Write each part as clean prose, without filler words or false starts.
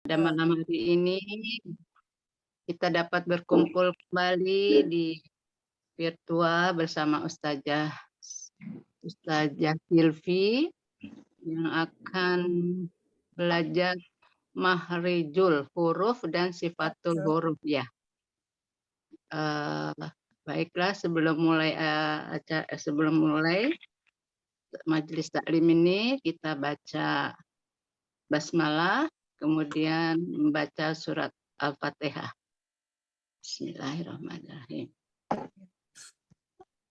Pada malam hari ini kita dapat berkumpul kembali di virtual bersama Ustazah Silvi yang akan belajar mahrijul huruf dan sifatul huruf ya. Baiklah, sebelum mulai majelis taklim ini kita baca basmalah, kemudian membaca surat Al-Fatihah. Bismillahirrahmanirrahim.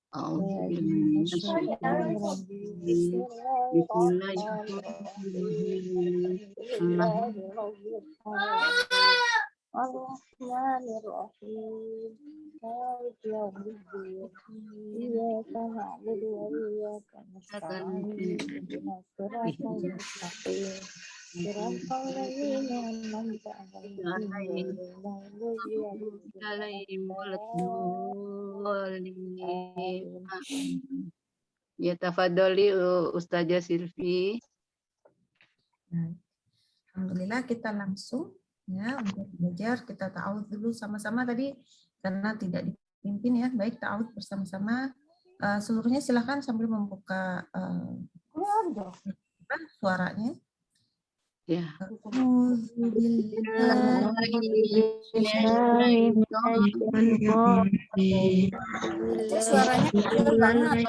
Bismillahirrahmanirrahim. Maliki yaumiddin. Iyyaka na'budu wa iyyaka nasta'in. Ihdinas siratal mustaqim. Siratal ladzina an'amta 'alaihim ghairil Ya, tafadholi Ustazah Silvi. Alhamdulillah kita langsung ya untuk belajar. Kita ta'awudz dulu sama-sama tadi karena tidak dipimpin ya. Baik, ta'awudz bersama-sama. Seluruhnya silahkan sambil membuka suaranya. Ya. Suaranya kecil banget.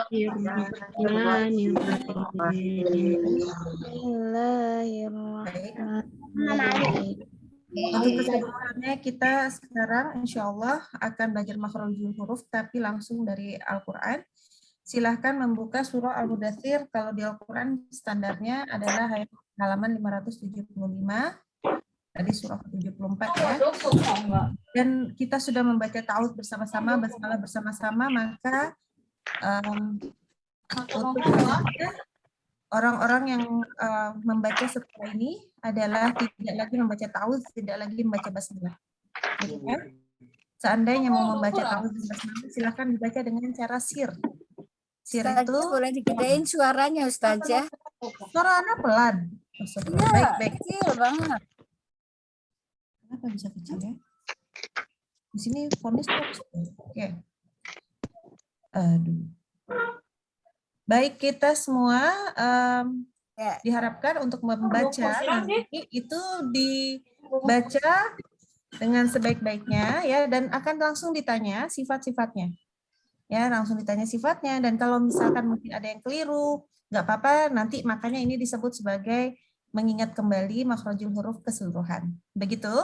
Untuk keseluruhannya kita sekarang insya Allah akan belajar makhrajul huruf tapi langsung dari Al-Quran. Silahkan membuka surah Al-Mudaththir. Kalau di Al-Quran standarnya adalah halaman 575. Tadi surah 74 ya. Dan kita sudah membaca ta'awudz bersama-sama, basmalah bersama-sama, maka untuk orang-orang yang membaca setelah ini adalah tidak lagi membaca ta'awudz, tidak lagi membaca basmalah. Gitu kan? Seandainya mau membaca ta'awudz dan basmalah, silakan dibaca dengan cara sir. Sir itu boleh digedein suaranya Ustazah. suara Anda pelan. Iya, Baik. kecil banget. Kenapa bisa kecil ya? Di sini fontnya oke. Aduh. Baik, kita semua diharapkan untuk membaca nanti itu dibaca dengan sebaik-baiknya ya, dan akan langsung ditanya sifat-sifatnya. Ya, langsung ditanya sifatnya, dan kalau misalkan mungkin ada yang keliru, nggak apa-apa, nanti makanya ini disebut sebagai mengingat kembali makhrajul huruf keseluruhan. Begitu?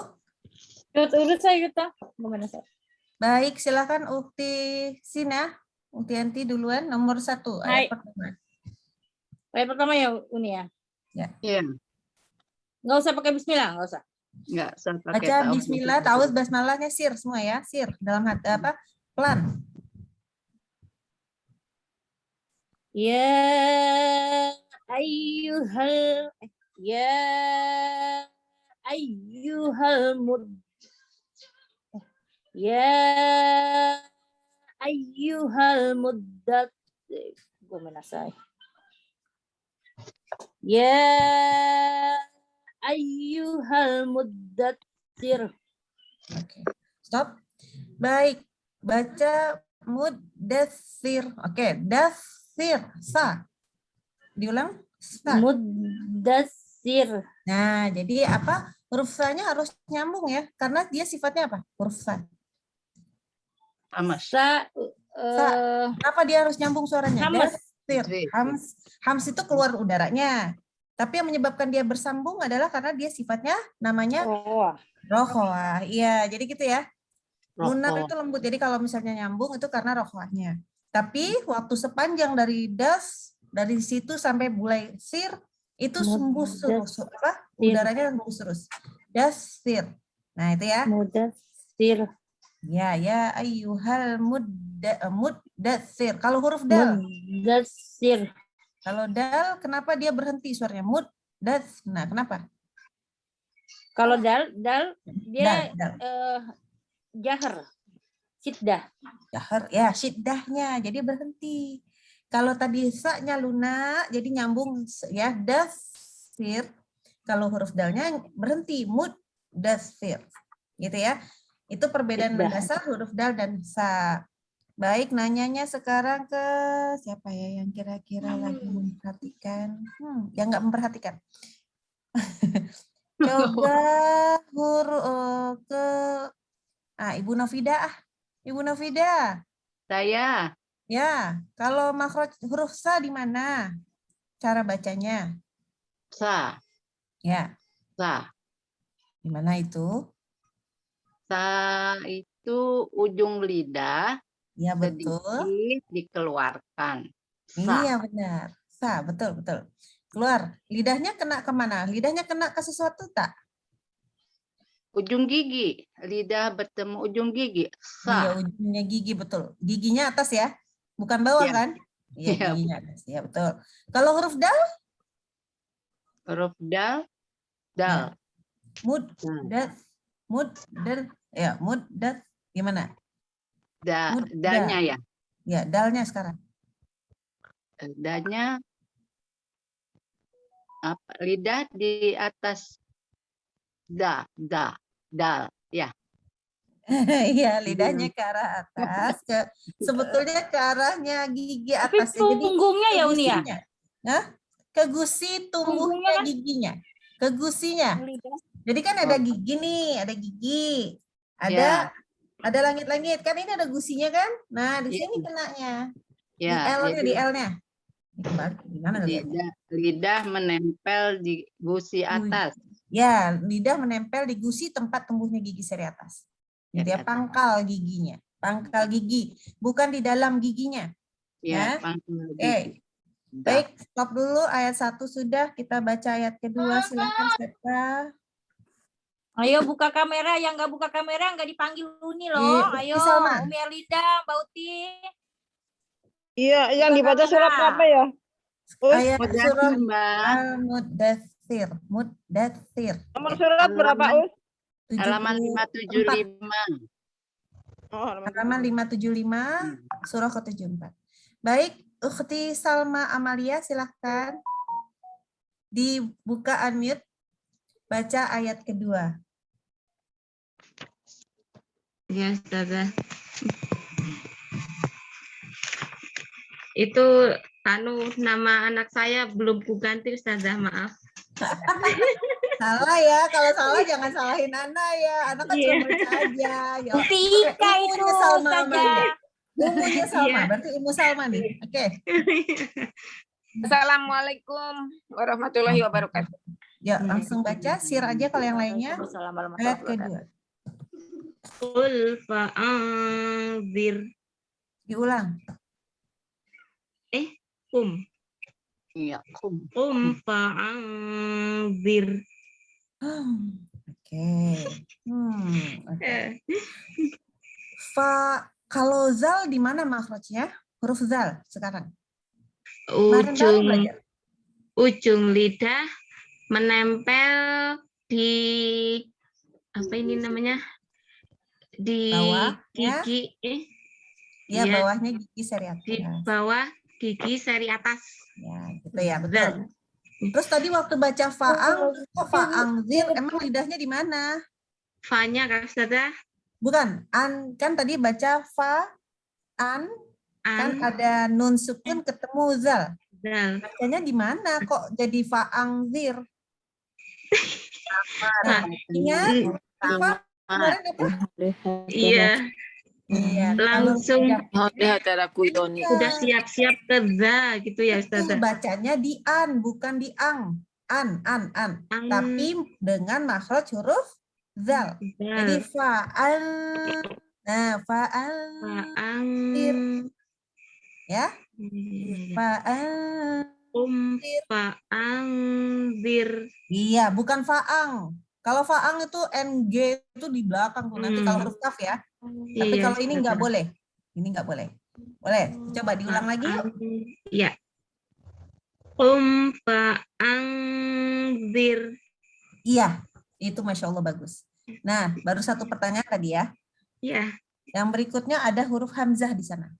Urut saya Yuta. Baik, silakan Ukti Sina. Ukti Yanti duluan, nomor 1, ayat pertama. Ayat pertama ya, Uni ya? Iya. Nggak usah pakai bismillah, nggak usah. Nggak usah pakai Baca bismillah, ta'awudz, basmalahnya sir semua ya, sir dalam hati apa? Pelan. Ya ayyuhal muddatsir. Ya ayyuhal muddatsir. Oke. Stop. Baik. Baca muddatsir. Oke, dasir. Sa. Diulang. Sa. Muddatsir. Nah, jadi apa? Huruf sa-nya harus nyambung ya, karena dia sifatnya apa? Huruf sa. Sa. Kenapa dia harus nyambung suaranya? Hamas. Dasir. Hams itu keluar udaranya. Tapi yang menyebabkan dia bersambung adalah karena dia sifatnya namanya rohwah. Iya, jadi gitu ya. Lunar itu lembut. Jadi kalau misalnya nyambung itu karena rohwahnya. Tapi waktu sepanjang dari dari situ sampai mulai sir itu sembus terus, udaranya sembus terus. Dasir. Nah, itu ya. Mudatsir. Ya ayyuhal muddatsir. Kalau huruf dal. Mudatsir. Kalau dal, kenapa dia berhenti suaranya? Muddats. Nah, kenapa? Kalau dal dia Dal. jahar. Syiddah. Jahar, ya syiddahnya. Jadi berhenti. Kalau tadi sa-nya lunak, jadi nyambung ya dasir. Kalau huruf dalnya berhenti, Mudaththir. Gitu ya. Itu perbedaan Sitdah. mendasar huruf dal dan sa. Baik, nanyanya sekarang ke siapa ya yang kira-kira lagi memperhatikan? Yang nggak memperhatikan. Coba huruf ke Ibu Novida. Ibu Novida. Saya. Ya, kalau makhraj huruf sa di mana? Cara bacanya? Sa. Ya, Sa. di mana itu? Sa itu ujung lidah Ya, betul. sedikit dikeluarkan. Sa. Iya, benar. Sa, betul, betul. Keluar. Lidahnya kena kemana? Lidahnya kena ke sesuatu tak? Ujung gigi. Lidah bertemu ujung gigi. Iya, Sa. ujungnya gigi, betul. Giginya atas ya? Bukan bawah Ya. kan? Iya, Ya. giginya atas. Ya, betul. Kalau huruf dal? Huruf dal. Dal. Mud, dat, mud, dan, ya, mud, dat, gimana? Mud, Danya ya. Ya, dalnya sekarang. Danya apa? Lidah di atas dal. Ya. Iya, lidahnya ke arah atas. Sebetulnya ke arahnya gigi Tapi atas. Jadi punggungnya ya Uni ya? gusinya. Nah, ke gusi Punggungnya tumbuhnya kan? giginya. Ke gusinya. Jadi kan ada gigi nih, ada gigi. Ya. Ada langit-langit. Kan ini ada gusinya kan? Nah, di Ya. sini kenanya. Di Ya. L-nya, Jadi di L-nya. Kembali, gimana lihatnya? lidah menempel di gusi atas. Ya, lidah menempel di gusi tempat tumbuhnya gigi seri atas. Gitu ya, pangkal giginya. Pangkal gigi, bukan di dalam giginya. Ya, Ya. pangkal Oke. gigi. Baik, stop dulu. Ayat 1 sudah. Kita baca ayat kedua. Silakan, Seta. Ayo buka kamera, yang nggak buka kamera nggak dipanggil Uni loh. Ayo, Salma. Umi Elida, Mbak Uti. Iya, yang Buka dibaca kamera. surat apa ya? Ayat Mudaththir, surah Mbak. Al-Mudaththir. Mudaththir. Nomor surat berapa, Us? Halaman 575. Oh, Halaman 575, surah ke-74. Baik, Ukhti Salma Amalia, silahkan. Dibuka unmute, baca ayat kedua. Ya, Ustazah. Itu nama anak saya belum kuganti, Ustazah, maaf. Salah ya, kalau salah jangan salahin Ana ya. Ana kan cuma baca aja. Ya. Tika itu Umunya Salma saja. Amalia. Umunya Salma, Iya. berarti Umu Salma nih. Oke. Assalamualaikum warahmatullahi wabarakatuh. Ya, langsung baca sir aja kalau yang lainnya. Ayat kedua. Qul fa'anzir. Diulang. Iya, Qum fa'anzir. Oke. Kalau zal di mana makhrajnya? Huruf zal sekarang. Kemarin baru belajar. Ujung lidah menempel di apa ini namanya? Di Bawah, gigi ya, ya, bawahnya gigi seri atas. di bawah gigi seri atas. Ya, gitu ya, betul. Zal. Terus tadi waktu baca faang, kok faang zir, emang lidahnya di mana? Fa-nya Kak Ustazah? Bukan, an kan tadi baca fa, an, kan ada nun sukun ketemu zal. Zal. Bacanya di mana kok jadi faang zir? Ingat? Apa? Kemarin apa? Iya. Iya, Langsung kalau udah siap-siap ke za gitu ya itu Ustazah. bacanya di an, bukan di ang. An. Tapi dengan makhraj huruf zal. Jadi fa'an. Nah, fa'an. Ya. Fa'an. Fa'anzir. Iya, bukan faang. Kalau faang itu ng itu di belakang tuh nanti kalau huruf kaf ya. Tapi Iya, kalau ini nggak boleh. Ini nggak boleh. Boleh. Coba diulang lagi yuk. Ya. Fa'anzir. Iya, itu Masya Allah bagus. Nah, baru satu pertanyaan tadi ya. Ya. Yang berikutnya ada huruf hamzah di sana.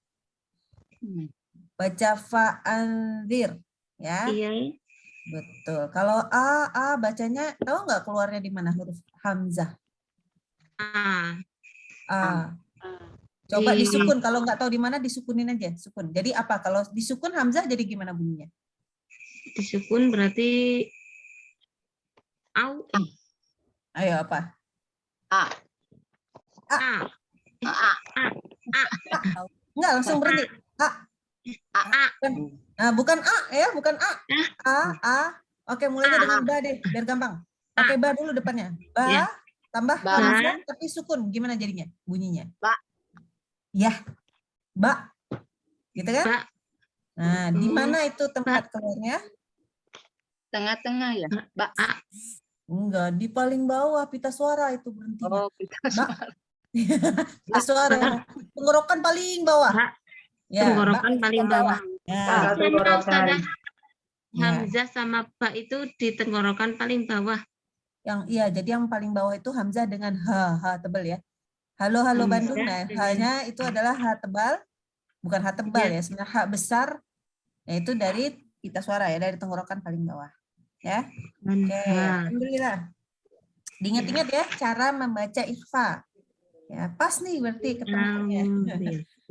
Baca fa'anzir. Ya. Iya. Betul. Kalau A bacanya tahu nggak keluarnya di mana huruf hamzah? A. A. Coba Di- disukun. Kalau nggak tahu di mana disukunin aja. Sukun. Jadi apa? Kalau disukun hamzah jadi gimana bunyinya? Disukun berarti au. Ayo apa? A. A. A. Enggak langsung berhenti. A. A. Nah, bukan A ya, bukan A. A. Oke, mulainya dengan ba deh, biar gampang. Pakai ba dulu depannya. Ba, Ya. tambah Ba. hamzah tapi sukun. Gimana jadinya bunyinya? Ba. Ya. Ba. Gitu kan? Ba. Nah, di mana itu tempat keluarnya? Tengah-tengah ya. Ba. A. Enggak, di paling bawah pita suara itu berhentinya. Oh, kita Ba. Pita suara. Tenggorokan paling bawah. Ba. Ya, Tenggorokan ba paling paling bawah. Ya. Sama Ustazah. Ya. Hamzah sama ba itu di tenggorokan paling bawah. Iya, jadi yang paling bawah itu hamzah dengan h tebal ya. Halo Hamzah Bandung. Nah, dengan- h-nya itu adalah h tebal, bukan h tebal ya, sebenarnya h besar, yaitu dari pita suara ya, dari tenggorokan paling bawah. Ya. Dan Oke, ha. alhamdulillah. Diingat-ingat ya cara membaca ikhfa. Ya, pas nih berarti ketemunya.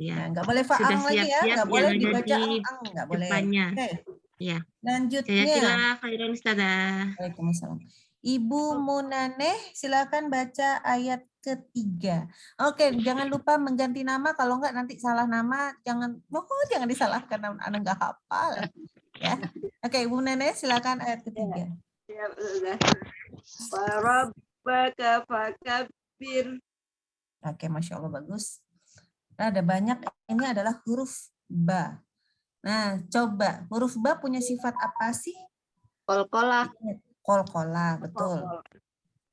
Ya. Nah, nggak boleh Sudah faang lagi ya, siap-siap nggak yang boleh ada dibaca di ang, nggak boleh. depannya. Oke, Ya. lanjutnya. Jazakallah khairan Ustazah. Waalaikumsalam. Ibu Munaneh, silakan baca ayat ketiga. Oke, jangan lupa mengganti nama. Kalau enggak nanti salah nama, jangan disalahkan. Anak nggak hafal. Ya. Oke, Ibu Munaneh, silakan ayat ketiga. Ya, udah. Warabbaka fakabbir. Oke, Masya Allah, bagus. Nah, ada banyak. Ini adalah huruf ba. Nah, coba huruf ba punya sifat apa sih? Kol-kolah. Kol-kola, betul.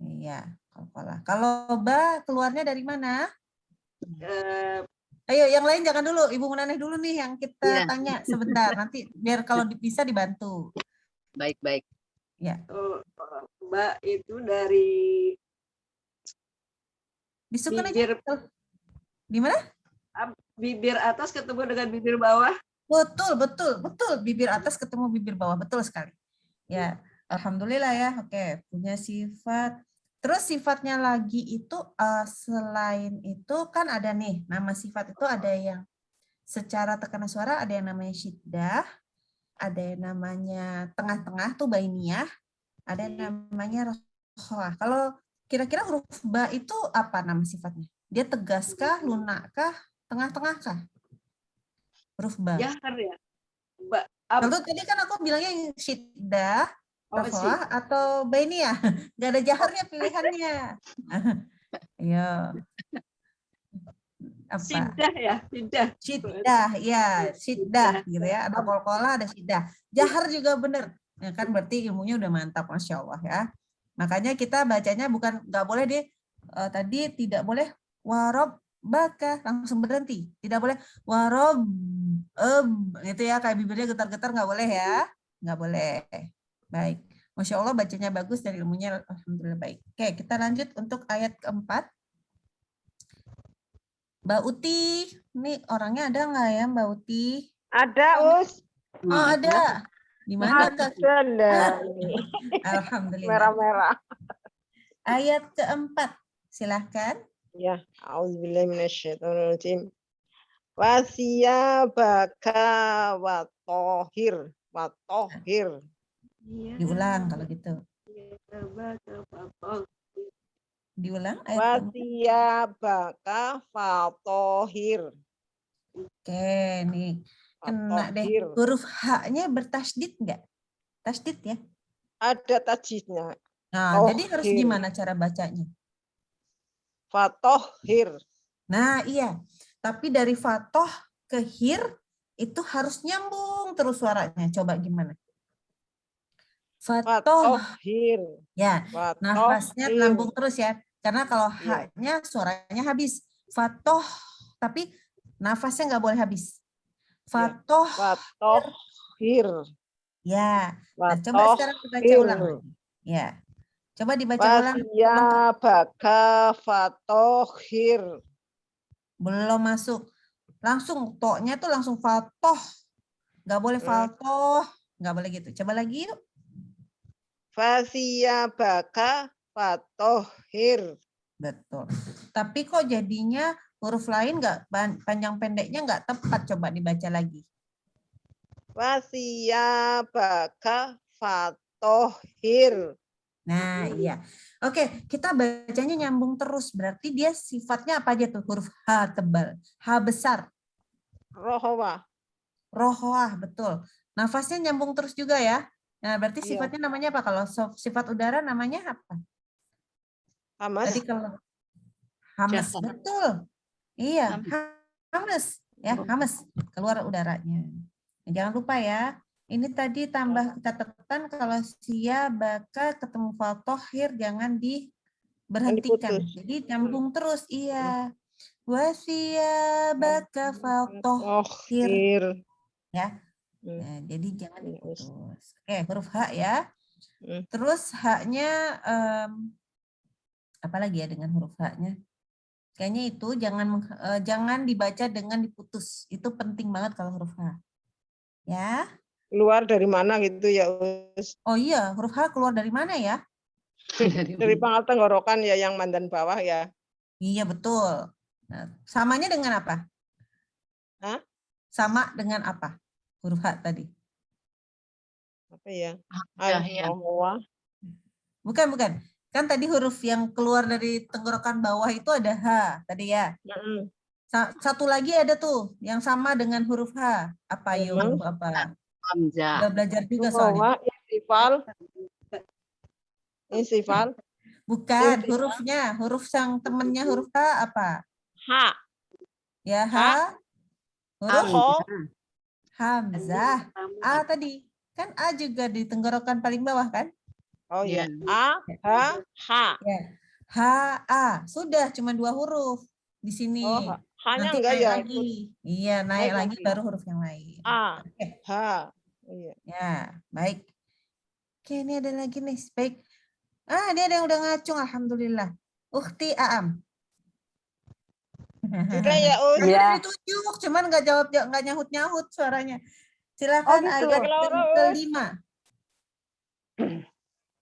Iya, kol-kola. Kalau ba keluarnya dari mana? Ayo, yang lain jangan dulu. Ibu Munaneh dulu nih yang kita Iya. tanya sebentar. Nanti biar kalau bisa dibantu. Baik-baik. Ya, Mbak itu dari disukun aja. bibir Di mana? bibir atas ketemu dengan bibir bawah. Betul, betul, betul. Bibir atas ketemu bibir bawah. Betul sekali. Ya, alhamdulillah ya. Oke, punya sifat. Terus sifatnya lagi itu selain itu kan ada nih, nama sifat itu ada yang secara tekanan suara ada yang namanya syiddah, ada yang namanya tengah-tengah tuh bainiyah, ada yang namanya rokhawah. Kalau kira-kira huruf ba itu apa nama sifatnya? Dia tegaskah, lunakkah, tengah-tengahkah? Huruf ba. Jahar ya. Mbak Kalau tadi kan aku bilangnya yang syiddah, rokhawah atau bainiyah. Nggak ada jaharnya pilihannya. Ayo. Apa? Sidah ya, sidah. Syiddah, ya, syiddah gitu ya. Ada kol-kola, ada syiddah. Jahar juga benar. Ya kan berarti ilmunya udah mantap, Masya Allah ya. Makanya kita bacanya bukan nggak boleh tadi tidak boleh warob baka langsung berhenti. Tidak boleh warob gitu ya, kayak bibirnya getar-getar nggak boleh ya. Nggak boleh. Baik. Masya Allah bacanya bagus dan ilmunya alhamdulillah baik. Oke, kita lanjut untuk ayat keempat. Mbak Uti, ini orangnya ada nggak ya Mbak Uti? Ada, Us. Oh ada. Di mana Kak? Ada. Alhamdulillah. Merah-merah. Ayat keempat, silahkan. Ya, auzubillahi minasyaitonirrajim. Wasiyabaka wa tohir. Diulang kalau gitu. Diulang ayat keempat. Wasiyabaka fatohir. Oke, nih kena deh. Fatohir. Huruf H-nya bertasydid nggak? Tasydid ya? Ada tajidnya. Nah, jadi harus Tohir. gimana cara bacanya? Fatohir. Nah, iya. Tapi dari fatoh ke hir itu harus nyambung terus suaranya. Coba gimana? Fatoh. Fatohir. Ya, nafasnya Fatohir. lambung terus ya. Karena kalau Iya. H-nya suaranya habis. Fatoh, tapi nafasnya nggak boleh habis. Fatoh. Fatohir. Ya. Nah, coba sekarang dibaca ulang. Ya. Coba dibaca ulang. Wasiyabaka fatohir. Belum masuk. Langsung toknya tuh langsung fatoh. Nggak boleh fatoh. Nggak boleh gitu. Coba lagi yuk. Fasiyabaka fatohir. Betul. Tapi kok jadinya huruf lain nggak panjang pendeknya nggak tepat, coba dibaca lagi. Fasiyabaka fatohir. Nah, iya. Oke, kita bacanya nyambung terus. Berarti dia sifatnya apa aja tuh? Huruf H tebal. H besar. Rohwa. Rohwah, betul. Nafasnya nyambung terus juga ya. Nah, berarti Iya. sifatnya namanya apa? Kalau sifat udara namanya apa? Hamas. Tadi kalau hames, Jahat. betul. Iya, Hames. hames. Ya, hames. Keluar udaranya. Nah, jangan lupa ya. Ini tadi tambah catatan kalau sia, baka, ketemu fatohir jangan diberhentikan. diputus. Jadi nyambung terus. Iya. Wasia, baka, fatohir. Tohir. Ya. Hmm. Nah, jadi jangan Iya, diputus. Oke, huruf H ya. Hmm. Terus H-nya apa lagi ya dengan huruf H-nya? Kayaknya itu jangan dibaca dengan diputus. Itu penting banget kalau huruf H. Ya. Keluar dari mana gitu ya, Us? Oh iya, huruf H keluar dari mana ya? Dari pangkal tenggorokan ya, yang mandan bawah ya. Iya, betul. Nah, samanya dengan apa? Hah? Sama dengan apa? Huruf H tadi. Apa ya? Ya, ya. Rohwa. Bukan. Kan tadi huruf yang keluar dari tenggorokan bawah itu ada H tadi ya. Hmm. Satu lagi ada tuh yang sama dengan huruf H. Apa yuk? Emang? Huruf apa? Hamzah. Udah belajar juga soalnya. Rohwa, istifal. Istifal. Bukan, hurufnya. Huruf yang temennya huruf H apa? Ha. Ya, H. Huruf Hamzah. A tadi. Kan A juga di tenggorokan paling bawah kan? Oh ya. Iya. A, ha, ha. Ya. H, A. Sudah, cuma 2 huruf di sini. Oh, hanya Nanti enggak naik ya? lagi. Iya, naik Naik lagi lagi. baru huruf yang lain. A, Oke. ha. Iya. Ya, baik. Oke, ini ada lagi nih. Baik. Dia ada yang udah ngacung, alhamdulillah. Ukhti Aam. Sudah ya, Us? Udah ditunjuk, cuman nggak nyahut suaranya. Silakan gitu. ayat yang Keloro, Us. kelima.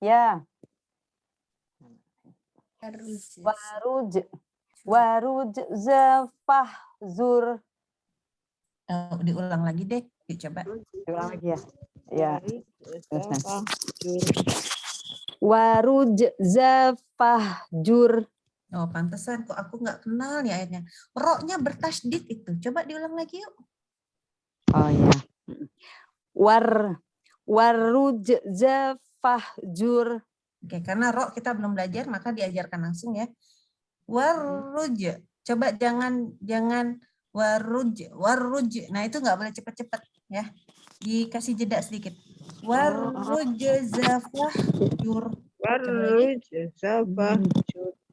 Ya, waruj zafah zur. Diulang lagi deh, yuk coba. Diulang lagi ya. Ya, Zafah, jur. waruj zafah jur. Oh, pantesan kok aku nggak kenal nih ayatnya. Roknya bertasydid itu. Coba diulang lagi yuk. Oh ya. Waruj zafah jur. Oke, karena rok kita belum belajar, maka diajarkan langsung ya. Waruj. Coba jangan waruj. Nah, itu nggak boleh cepat-cepat ya. Dikasih jeda sedikit. Waruj zafah jur. Waruj, zafah, jur.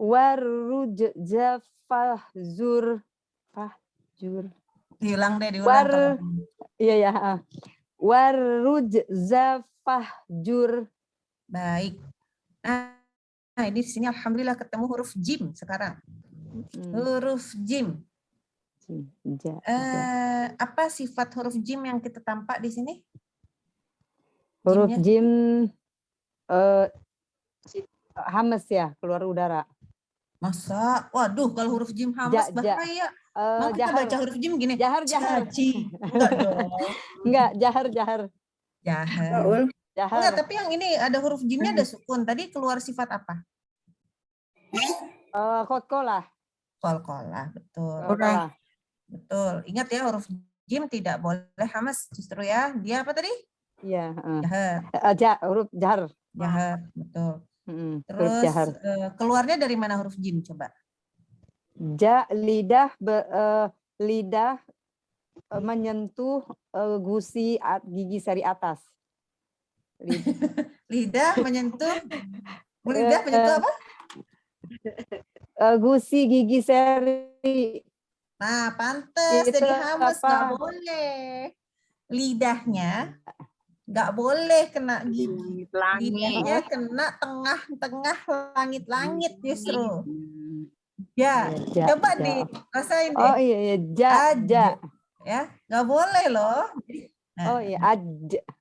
Waruj zafah zur. Diulang deh, diulang. Iya ya. Waruj zafah jur. Baik. Nah, ini di sini alhamdulillah ketemu huruf jim sekarang. Huruf jim. Apa sifat huruf jim yang kita tampak di sini? Huruf Jimnya? jim hames ya, keluar udara. Masa? Waduh, kalau huruf jim hamas bahaya. Mau kita Jahar. baca huruf jim gini? Jahar. Caci. Enggak dong. Enggak, jahar. Jahar. Jahar. Enggak, tapi yang ini ada huruf jimnya ada sukun. Tadi keluar sifat apa? Kolkolah. Kolkolah, betul. Kolkolah. Betul. Ingat ya, huruf jim tidak boleh hamas justru ya. Dia apa tadi? Iya. Jahar. Huruf jahar. Jahar, betul. Huruf Terus jahar. keluarnya dari mana huruf jim coba? Lidah menyentuh gusi gigi seri atas. Lidah menyentuh apa? Gusi gigi seri. Nah, pantes Itu jadi hamas, apa? nggak boleh. Lidahnya nggak boleh kena gigi. Lidahnya kena tengah-tengah langit-langit justru. Ya, coba dirasain deh. Oh iya, ja. Ya, nggak boleh loh. Oh iya,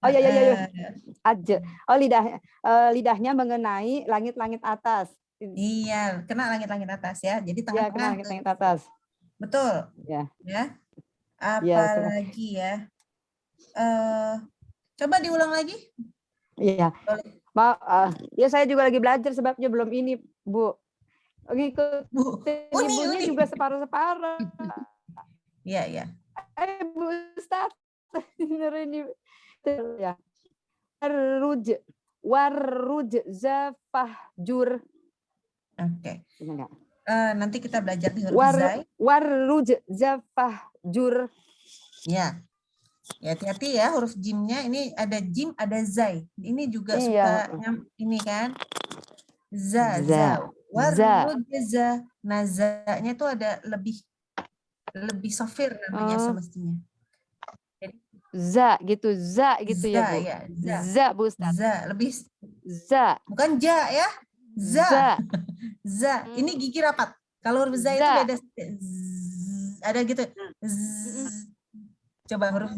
oh iya, iya, iya. Oh lidahnya mengenai langit-langit atas. Iya, kena langit-langit atas ya. Jadi Iya, tengah-tengah. kena langit-langit atas. Betul. Ya. Ya. Iya, Apalagi ya. Coba diulang lagi. Iya. Ya saya juga lagi belajar sebabnya belum ini, Bu. Ngikutin ibunya Uni. juga separuh-separuh. Iya, iya. Bu Ustaz. Ini ya. Warruj zafahjur. Oke. Enggak. Nanti kita belajar di huruf zai. Warruj zafahjur. Ya. Ya, hati-hati ya huruf jimnya. Ini ada jim, ada zai. Ini juga suka ini kan. Za. Warruj za. Nah, za-nya itu ada lebih sofir namanya semestinya. Za gitu ya, Bu. Ya, za, Bu Ustaz. Za, lebih za. Bukan ja ya. Za. Za. Ini gigi rapat. Kalau huruf za itu beda. Ada gitu. Coba huruf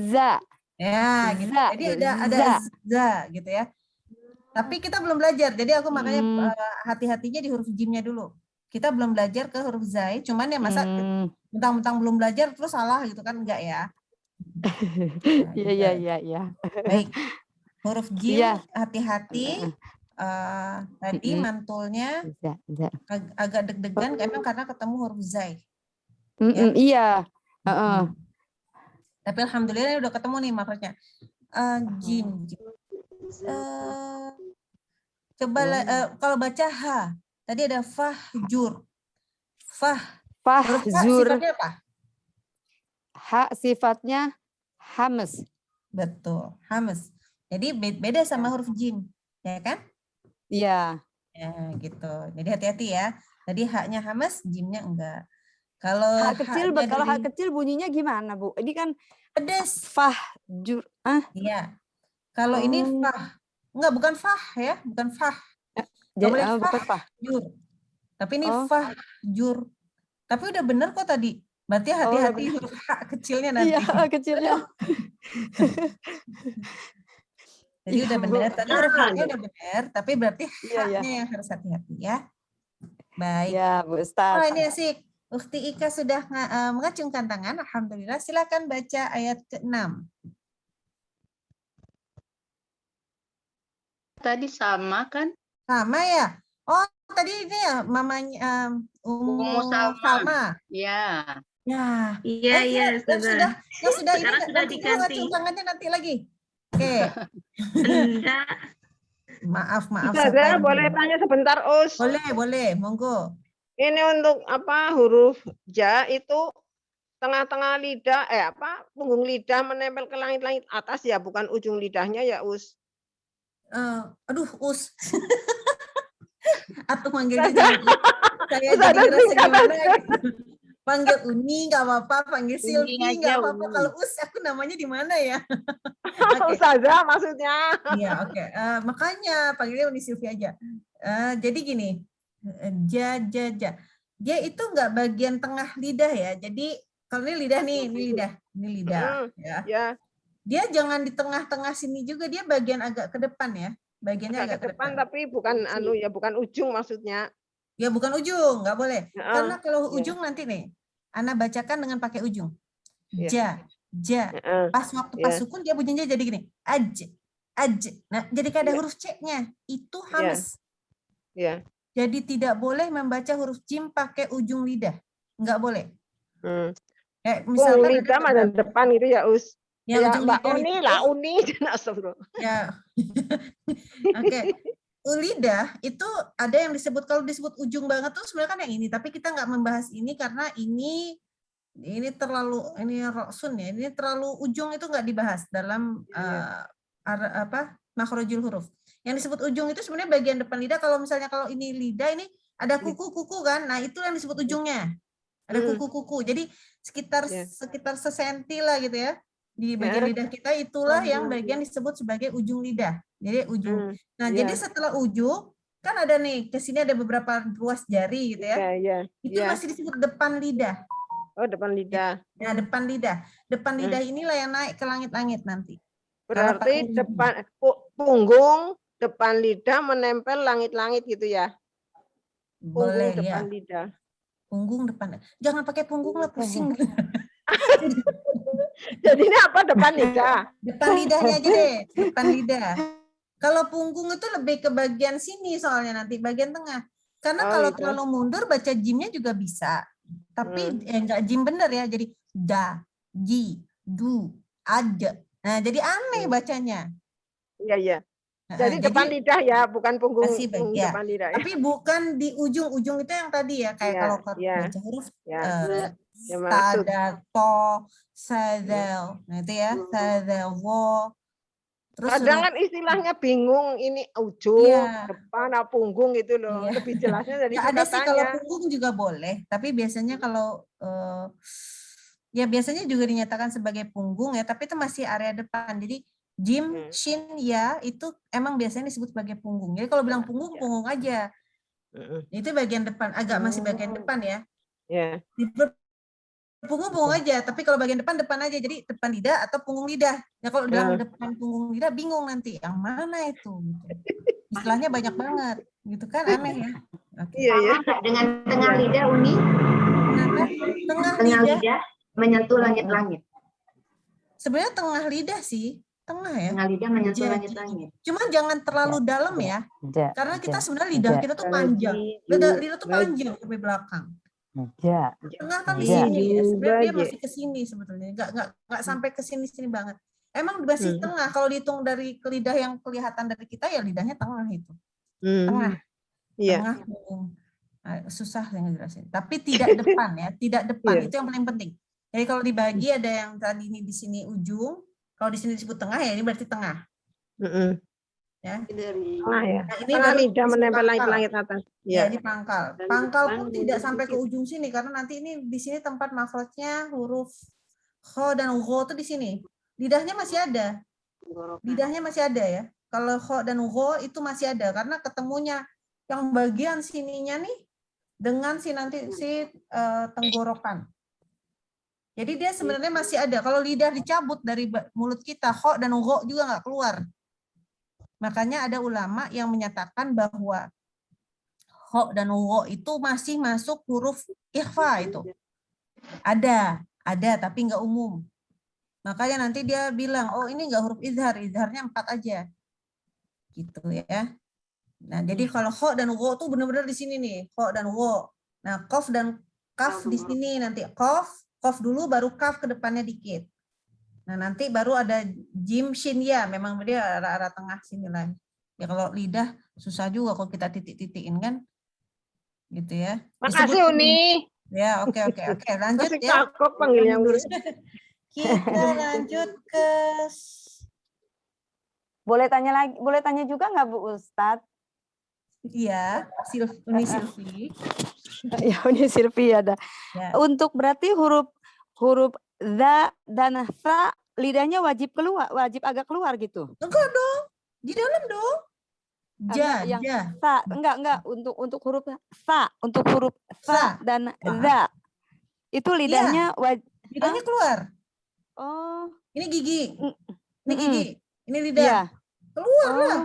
za. Ya, gitu. Jadi ada za gitu ya. Tapi kita belum belajar. Jadi aku makanya hati-hatinya di huruf jimnya dulu. Kita belum belajar ke huruf zai, cuman ya masa mentang-mentang belum belajar terus salah gitu kan, enggak ya. Iya. Baik. Huruf jim hati-hati. Tadi mantulnya agak deg-degan emang karena ketemu huruf zai. Iya. Tapi alhamdulillah udah ketemu nih makanya. Jim. Coba kalau baca ha. Tadi ada fahjur. Fahjur. Sifatnya apa? Ha sifatnya hames. Betul, hames. Jadi beda sama huruf jim, ya kan? Iya. Ya, gitu. Jadi hati-hati ya. Tadi haknya hames, jimnya enggak. Kalau hak kecil bunyinya gimana, Bu? Ini kan pedes. Fahjur. Iya. Kalau ini fah. Enggak, bukan fah ya, bukan fah. Boleh fahjur. Tapi ini fahjur. Tapi udah bener kok tadi. Berarti hati-hati huruf hak kecilnya nanti. Iya, kecilnya. Jadi udah bener. Tadi huruf haknya udah bener, tapi berarti haknya yang harus hati-hati ya. Baik. Ya, Bu Ustaz. Oh, ini asik. Ukhti Ika sudah mengacungkan tangan. Alhamdulillah. Silakan baca ayat ke-6. Tadi sama kan? Sama ya? Oh, tadi ini ya mamanya Salma. Ya. Ya. Iya, sudah ini sudah nanti diganti. ngacung tangannya nanti lagi. Oke. Enggak. Maaf. Saya boleh tanya sebentar, Us? Boleh, monggo. Ini untuk huruf ja itu tengah-tengah lidah, punggung lidah menempel ke langit-langit atas ya, bukan ujung lidahnya ya, Us? Aduh, Us. Atau manggilnya jangan saya jadi ngerasa gimana gitu. Panggil Uni nggak apa-apa, panggil Silvi nggak apa-apa. Kalau Us aku namanya di mana ya? Ustazah maksudnya. Iya, oke. Makanya panggilnya Uni Silvi aja. Jadi gini, ja. Dia itu nggak bagian tengah lidah ya. Jadi kalau ini lidah nih, ini lidah ya. Dia jangan di tengah-tengah sini juga, dia bagian agak ke depan ya. Bagiannya agak ke depan, tapi bukan bukan ujung maksudnya. Ya bukan ujung, nggak boleh. Karena kalau ujung nanti nih, Ana bacakan dengan pakai ujung. Ja. Pas waktu pas sukun dia bunyinya jadi gini. Aj. Nah, jadi kayak ada huruf C-nya. Itu hames. Ya. Jadi tidak boleh membaca huruf jim pakai ujung lidah. Nggak boleh. Misalkan lidah mana depan itu ya, Us? Ya, Mbak Uni. Ya. Oke. Lidah itu ada yang disebut, kalau disebut ujung banget tuh sebenarnya kan yang ini, tapi kita nggak membahas ini karena ini roksun ya, ini terlalu ujung, itu nggak dibahas dalam makhrajul huruf. Yang disebut ujung itu sebenarnya bagian depan lidah. Kalau misalnya kalau ini lidah ini ada kuku-kuku kan, nah itu yang disebut ujungnya. Ada kuku-kuku. Jadi sekitar sesenti lah gitu ya. Di bagian lidah kita itulah yang bagian disebut sebagai ujung lidah. Jadi ujung. Nah, jadi setelah ujung kan ada nih, ke sini ada beberapa ruas jari gitu ya. Itu masih disebut depan lidah. Oh, depan lidah. Nah, depan lidah. Depan lidah inilah yang naik ke langit-langit nanti. Kalau Berarti pakai depan punggung, depan lidah menempel langit-langit gitu ya. boleh Punggung ya. depan lidah. Punggung depan. Jangan pakai punggung lah, pusing. Jadi ini apa depan lidah? Depan lidahnya aja deh, depan lidah. Kalau punggung itu lebih ke bagian sini soalnya nanti bagian tengah. Karena Oh, kalau gitu. terlalu mundur baca jimnya juga bisa. Tapi enggak jim bener ya. Jadi da, ji, du, ada. Nah, jadi aneh bacanya. Iya, iya. Nah, Jadi depan lidah ya, bukan punggung, kasih baik, punggung ya. depan lidah ya. Tapi bukan di ujung-ujung itu yang tadi ya. Kayak Iya, kalau iya. baca huruf Ya. Ya, maksud. sadato, sadel. Nah itu ya, sadelwo. Terus Kadang huruf kan istilahnya bingung ini ujung, Iya. depan, apa punggung gitu loh. Iya. Lebih jelasnya dari Nggak ada sih kalau singkatannya. punggung juga boleh, tapi biasanya kalau ya biasanya juga dinyatakan sebagai punggung ya, tapi itu masih area depan. Jadi jim, shin, ya itu emang biasanya disebut sebagai punggung. Jadi kalau bilang punggung, punggung aja. Itu bagian depan, agak masih bagian depan ya. Ya. Di punggung aja, tapi kalau bagian depan aja. Jadi depan lidah atau punggung lidah. Ya kalau bilang depan punggung lidah bingung nanti yang mana itu. Gitu. Istilahnya banyak banget, gitu kan aneh ya. Oke. Iya, iya. Dengan tengah lidah, Uni. Kenapa? Tengah Tengah lidah. lidah menyentuh langit-langit. Sebenarnya tengah lidah sih, tengah ya. Tengah lidah menyentuh Ja, langit-langit. Cuma jangan terlalu dalam ya. Ja, Karena kita ja, sebenarnya lidah ja. kita tuh Kalau panjang. Lidah tuh panjang sampai belakang. Ja. Tengah kan di Ja. sini ya. Sebenarnya dia Juga, masih ke sini sebetulnya. Enggak sampai ke sini banget. Emang masih tengah. Kalau dihitung dari lidah yang kelihatan dari kita ya lidahnya tengah itu. Tengah. Iya. Tengah punggung. Nah, susah yang ngejelasin. Tapi tidak depan ya, tidak depan. Iya. Itu yang paling penting. Jadi kalau dibagi ada yang tadi ini di sini ujung, kalau di sini disebut tengah ya ini berarti tengah. Ya. Tengah ya. Nah, ini Tengah baru lidah disebut menempel pangkal. langit-langit atas. Ya, Ya. ini pangkal. Pangkal pun tidak sampai ke ujung sini karena nanti ini di sini tempat makhrajnya huruf kho dan gho itu di sini. Lidahnya masih ada. Lidahnya masih ada ya. Kalau kho dan gho itu masih ada karena ketemunya yang bagian sininya nih dengan si nanti si tenggorokan. Jadi dia sebenarnya masih ada. Kalau lidah dicabut dari mulut kita, kho dan gho juga nggak keluar. Makanya ada ulama yang menyatakan bahwa kho dan gho itu masih masuk huruf ikhfa itu. Ada tapi nggak umum. Makanya nanti dia bilang, oh ini nggak huruf izhar, izharnya 4 aja. Gitu ya. Nah, jadi kalau kho dan gho tuh benar-benar di sini nih, kho dan gho. Nah, qaf dan kaf di sini nanti qaf dulu baru kaf ke depannya dikit. Nah, nanti baru ada jim shin ya, memang dia arah tengah sini lah. Ya kalau lidah susah juga kalau kita titik-titikin kan. Gitu ya. Makasih Uni. Ya, oke. Lanjut Masih ya. kagok panggilnya Uni. Kita lanjut ke Boleh tanya juga nggak Bu Ustadz? iya, Uni Silvi. Ya, Uni Silvi ada. Ya. Untuk berarti huruf za dan sa lidahnya wajib agak keluar gitu. Enggak dong. Di dalam dong. Enggak, yang Ja. sa, enggak untuk huruf sa, untuk huruf sa dan Maaf. za. Itu lidahnya Lidahnya keluar. Oh, Ini gigi. Ini Mm-mm. gigi. Ini lidah. iya. Keluar lah.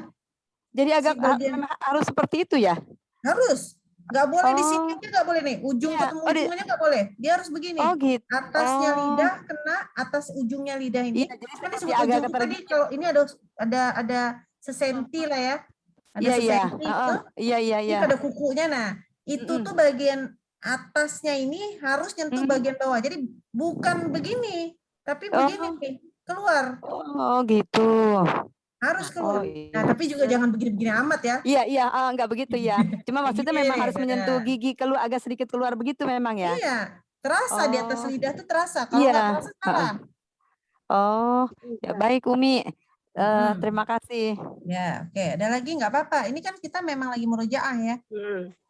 Jadi agak bagian- memang harus seperti itu ya? Harus. Nggak boleh di sini Oh. aja nggak boleh nih. Ujung Iya. ketemu Oh, ujungnya nggak boleh. Dia harus begini. Oh gitu. Atasnya Oh. lidah kena atas ujungnya lidah ini. Iya, jadi Kan seperti disebut agak ujung tadi kalau ini ada sesenti lah ya. Ada Iya. sesenti itu. Iya. Ini ada kukunya. Nah, itu tuh bagian atasnya ini harus nyentuh bagian bawah. Jadi bukan begini, tapi begini nih, keluar. Oh gitu. Harus keluar. Oh, iya. Nah, tapi juga jangan begini-begini amat ya. Iya, enggak begitu ya. Cuma maksudnya memang harus menyentuh gigi keluar agak sedikit keluar begitu memang ya. Iya, terasa di atas lidah tuh terasa. Kalau Iya. nggak terasa salah. Oh, ya baik Umi. Terima kasih. Ya, oke. Ada lagi nggak apa-apa. Ini kan kita memang lagi murojaah ya.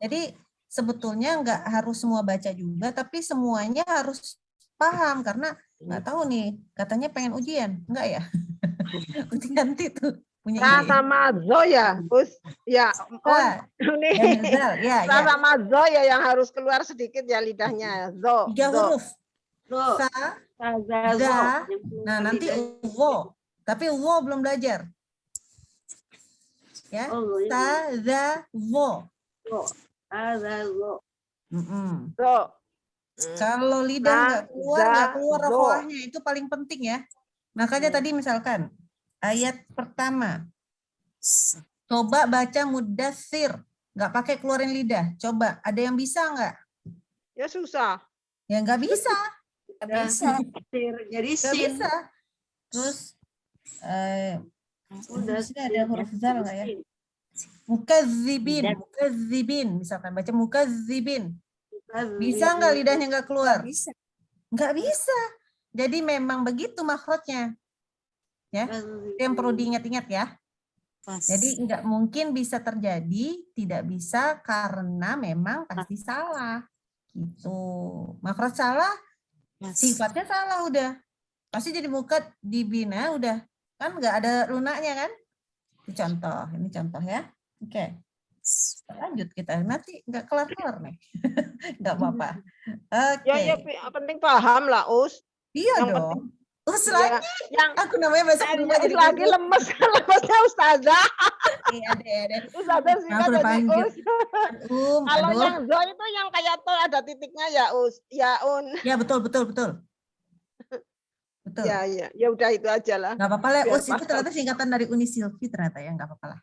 Jadi sebetulnya nggak harus semua baca juga, tapi semuanya harus paham karena nggak tahu nih. Katanya pengen ujian, enggak ya? Ganti tuh punya Rasa mazo ya, Gus. Ya, Uni. ya. Rasa mazo ya yang harus keluar sedikit ya lidahnya. Zo. 3 huruf. Sa, za. Nah, nanti wo. Tapi wo belum belajar. Ya, sa, za, wo. Mm-mm. So, Kalau lidah nggak keluar zo. rohoahnya, itu paling penting ya. Makanya tadi misalkan ayat pertama, coba baca mudathir, nggak pakai keluarin lidah. Coba, ada yang bisa nggak? Ya susah. Ya nggak bisa. Bisa. Jadi Nggak bisa. Terus di sini ada huruf zal nggak ya? Mukadzibin, misalkan baca mukadzibin. Bisa nggak lidahnya nggak keluar? Bisa. Nggak bisa. Jadi memang begitu makhrajnya. Ya, itu yang perlu diingat-ingat ya. Jadi nggak mungkin bisa terjadi, tidak bisa karena memang pasti salah. Gitu. Makhraj salah, sifatnya salah udah. Pasti jadi mukadzibina udah. Kan nggak ada lunaknya kan? Ini contoh ya. Oke. Lanjut kita. Nanti nggak kelar-kelar nih. Nggak apa-apa. Oke. Ya penting paham lah, Us. Iya yang dong. Ya, lagi. yang Aku namanya besok berubah jadi lagi lemes, lemesnya Ustazah. Iya deh. Ustazah sih Aku udah panggil. Us. Kalau Aduh. yang zo itu yang kayak tol ada titiknya ya, Us. Ya, Un. Ya betul. Betul. Ya udah itu aja lah. Nggak apa-apa lah. Biar Us itu ternyata singkatan dari Uni Silvi ternyata ya, nggak apa-apa lah.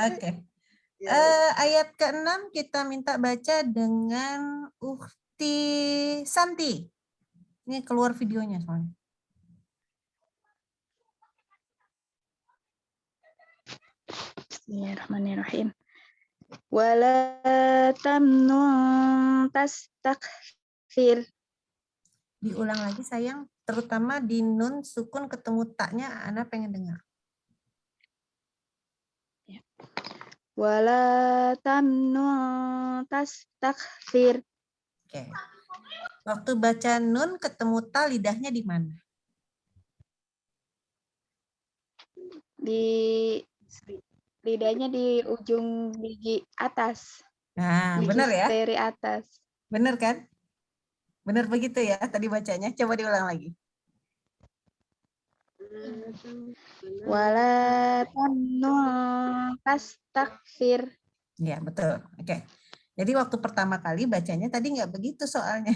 Oke. Ayat ke-6 kita minta baca dengan Ukti Santi. Ini keluar videonya soalnya. Bismillahirrahmanirrahim. Wala tamnun tastakthir. Diulang lagi sayang, terutama di nun sukun ketemu taknya, Ana pengen dengar. Wala tamnun tastakthir. Oke. Waktu baca nun ketemu ta, lidahnya di mana? Lidahnya di ujung gigi atas. Nah, Gigi benar ya? Dari atas. Benar kan? Benar begitu ya tadi bacanya. Coba diulang lagi. Wala tamnun tastakthir. Ya, betul. Oke. Jadi waktu pertama kali bacanya tadi nggak begitu soalnya.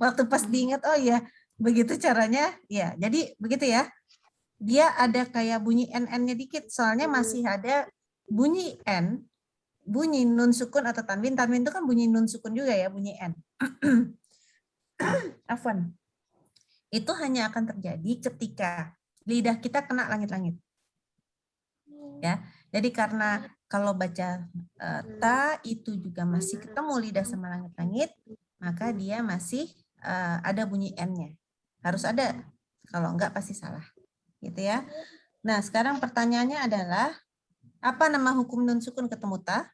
Waktu pas diingat, oh ya, begitu caranya. Ya, jadi begitu ya. Dia ada kayak bunyi NN-nya dikit. Soalnya masih ada bunyi N, bunyi nun sukun atau tanwin. Tanwin itu kan bunyi nun sukun juga ya, bunyi N. Afwan. Itu hanya akan terjadi ketika lidah kita kena langit-langit. Ya, jadi karena kalau baca ta itu juga masih ketemu lidah sama langit-langit, maka dia masih ada bunyi N-nya. Harus ada. Kalau enggak pasti salah. Gitu ya. Nah, sekarang pertanyaannya adalah apa nama hukum nun sukun ketemu ta?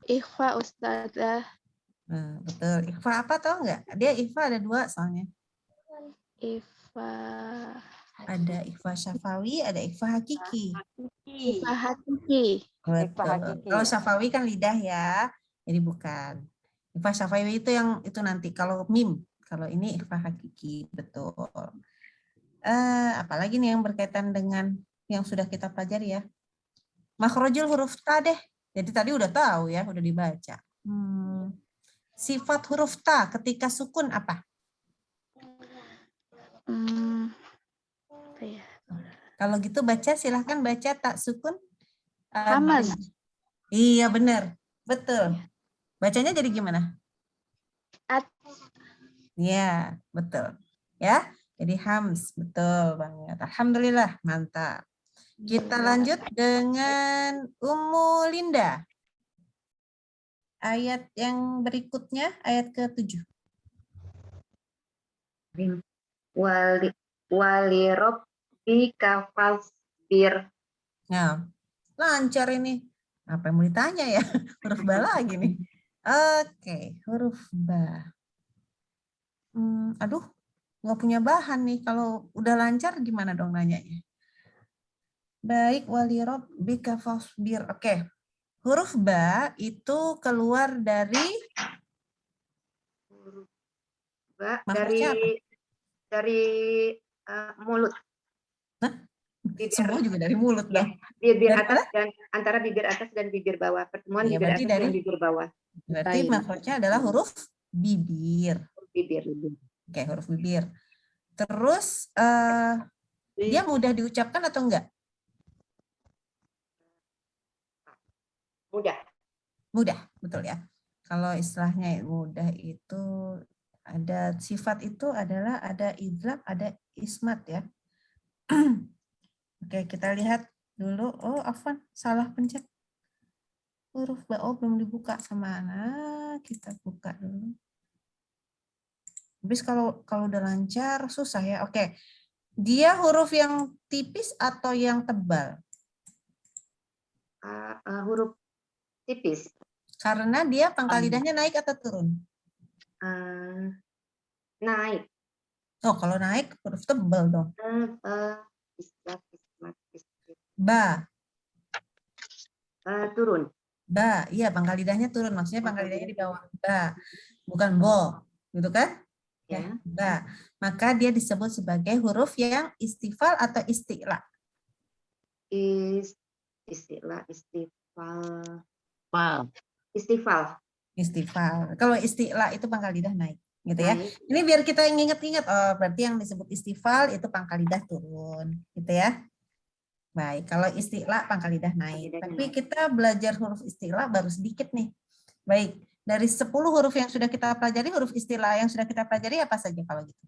Ikhfa Ustazah. Nah, betul. Ikhfa apa tahu enggak? Dia ikhfa ada dua soalnya. Ikhfa. Ada ikhfa syafawi, ada ikhfa hakiki. Ikhfa hakiki. Betul. Kalau syafawi kan lidah ya, jadi bukan. Ikhfa syafawi itu yang itu nanti kalau mim. Kalau ini ikhfa hakiki, betul. Apalagi nih yang berkaitan dengan yang sudah kita pelajari ya. Makhrajul huruf ta deh. Jadi tadi udah tahu ya, udah dibaca. Sifat huruf ta ketika sukun apa? Kalau gitu baca, silahkan baca tak sukun. Hamaz. Iya benar, betul. Bacanya jadi gimana? Iya, betul. Ya, jadi hams, betul banget. Alhamdulillah, mantap. Kita lanjut dengan Ummu Linda. Ayat yang berikutnya, ayat ke-7. Wali rabbika fasbir. Nah, lancar ini. Apa yang mau ditanya ya? Huruf ba lagi nih. Oke, huruf ba. Aduh, nggak punya bahan nih. Kalau udah lancar gimana dong nanyanya? Baik, wali rabbika fasbir. Oke. Huruf ba itu keluar dari Huruf ba makrotnya apa? dari mulut. Bibir, Semua juga dari mulut ya, dong. bibir Dari atas dan antara bibir atas dan bibir bawah. Pertemuan Ya, bibir berarti atas dan bibir bawah. Berarti makrotnya adalah huruf bibir. Bibir. Oke, huruf bibir. Terus dia mudah diucapkan atau enggak? Mudah. Mudah, betul ya. Kalau istilahnya mudah itu ada sifat itu adalah ada idgham, ada ismat ya. Oke, kita lihat dulu. Oh, afwan, salah pencet. Huruf ba, oh belum dibuka sama anak. Kita buka dulu. Habis kalau udah lancar susah ya. Oke. Dia huruf yang tipis atau yang tebal? Huruf tipis. Karena dia pangkal lidahnya naik atau turun? Naik. Oh, kalau naik huruf tebal dong. Ba. Turun. Ba, iya pangkal lidahnya turun. Maksudnya pangkal lidahnya di bawah. Ba, bukan bo. Gitu kan? Ya, ba. Maka dia disebut sebagai huruf yang istifal atau isti'la. Istifal. Istifal. Kalau isti'la itu pangkal lidah naik, gitu ya. Ini biar kita ingat-ingat. Oh, berarti yang disebut istifal itu pangkal lidah turun, gitu ya. Baik, kalau isti'la pangkal lidah naik. Tapi kita belajar huruf isti'la baru sedikit nih. Baik, dari 10 huruf yang sudah kita pelajari, huruf isti'la yang sudah kita pelajari apa saja kalau gitu?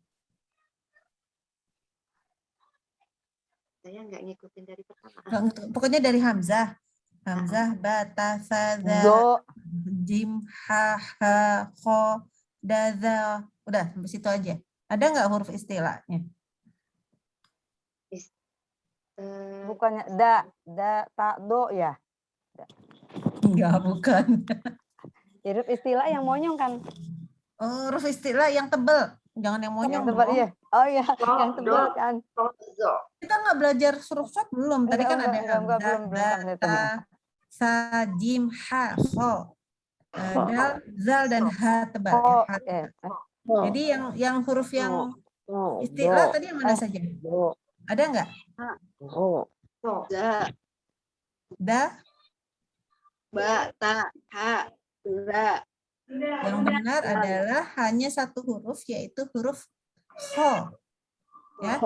Saya nggak ngikutin dari pertama. Pokoknya dari hamzah. Hamzah, ba, ta, sa, za, jim, ha, kho, da, za. Udah, sampai situ aja. Ada nggak huruf istilahnya? Bukannya da, ta, do ya? Enggak, bukan. Huruf istilah yang monyong kan? Oh, huruf istilah yang tebel. Jangan yang monyong. Yang tebal, iya. Oh iya, yang tebal kan. Kita nggak belajar huruf short belum? Tadi kan ada hamzah, ba, ta, sa, jim, ha, kho, dal, zal, dan ha tebal. Ya, jadi yang huruf yang istilah tadi yang mana saja? Ada nggak? Da, Ba, ta, ha, za. Yang benar adalah hanya satu huruf, yaitu huruf kho. Ya,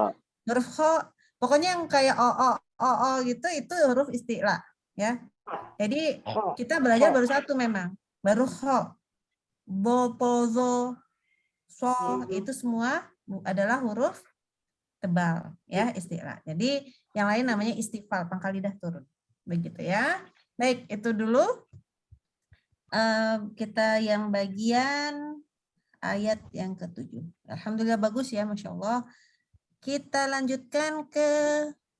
huruf kho. Pokoknya yang kayak o gitu, itu huruf istilah. Ya, jadi kita belajar baru satu memang, baru kho. Bo, po, zo, so, itu semua adalah huruf tebal, ya istilah. Jadi yang lain namanya istifal, pangkal lidah turun. Begitu ya. Baik, itu dulu. Kita yang bagian ayat yang ke-7. Alhamdulillah bagus ya, Masya Allah. Kita lanjutkan ke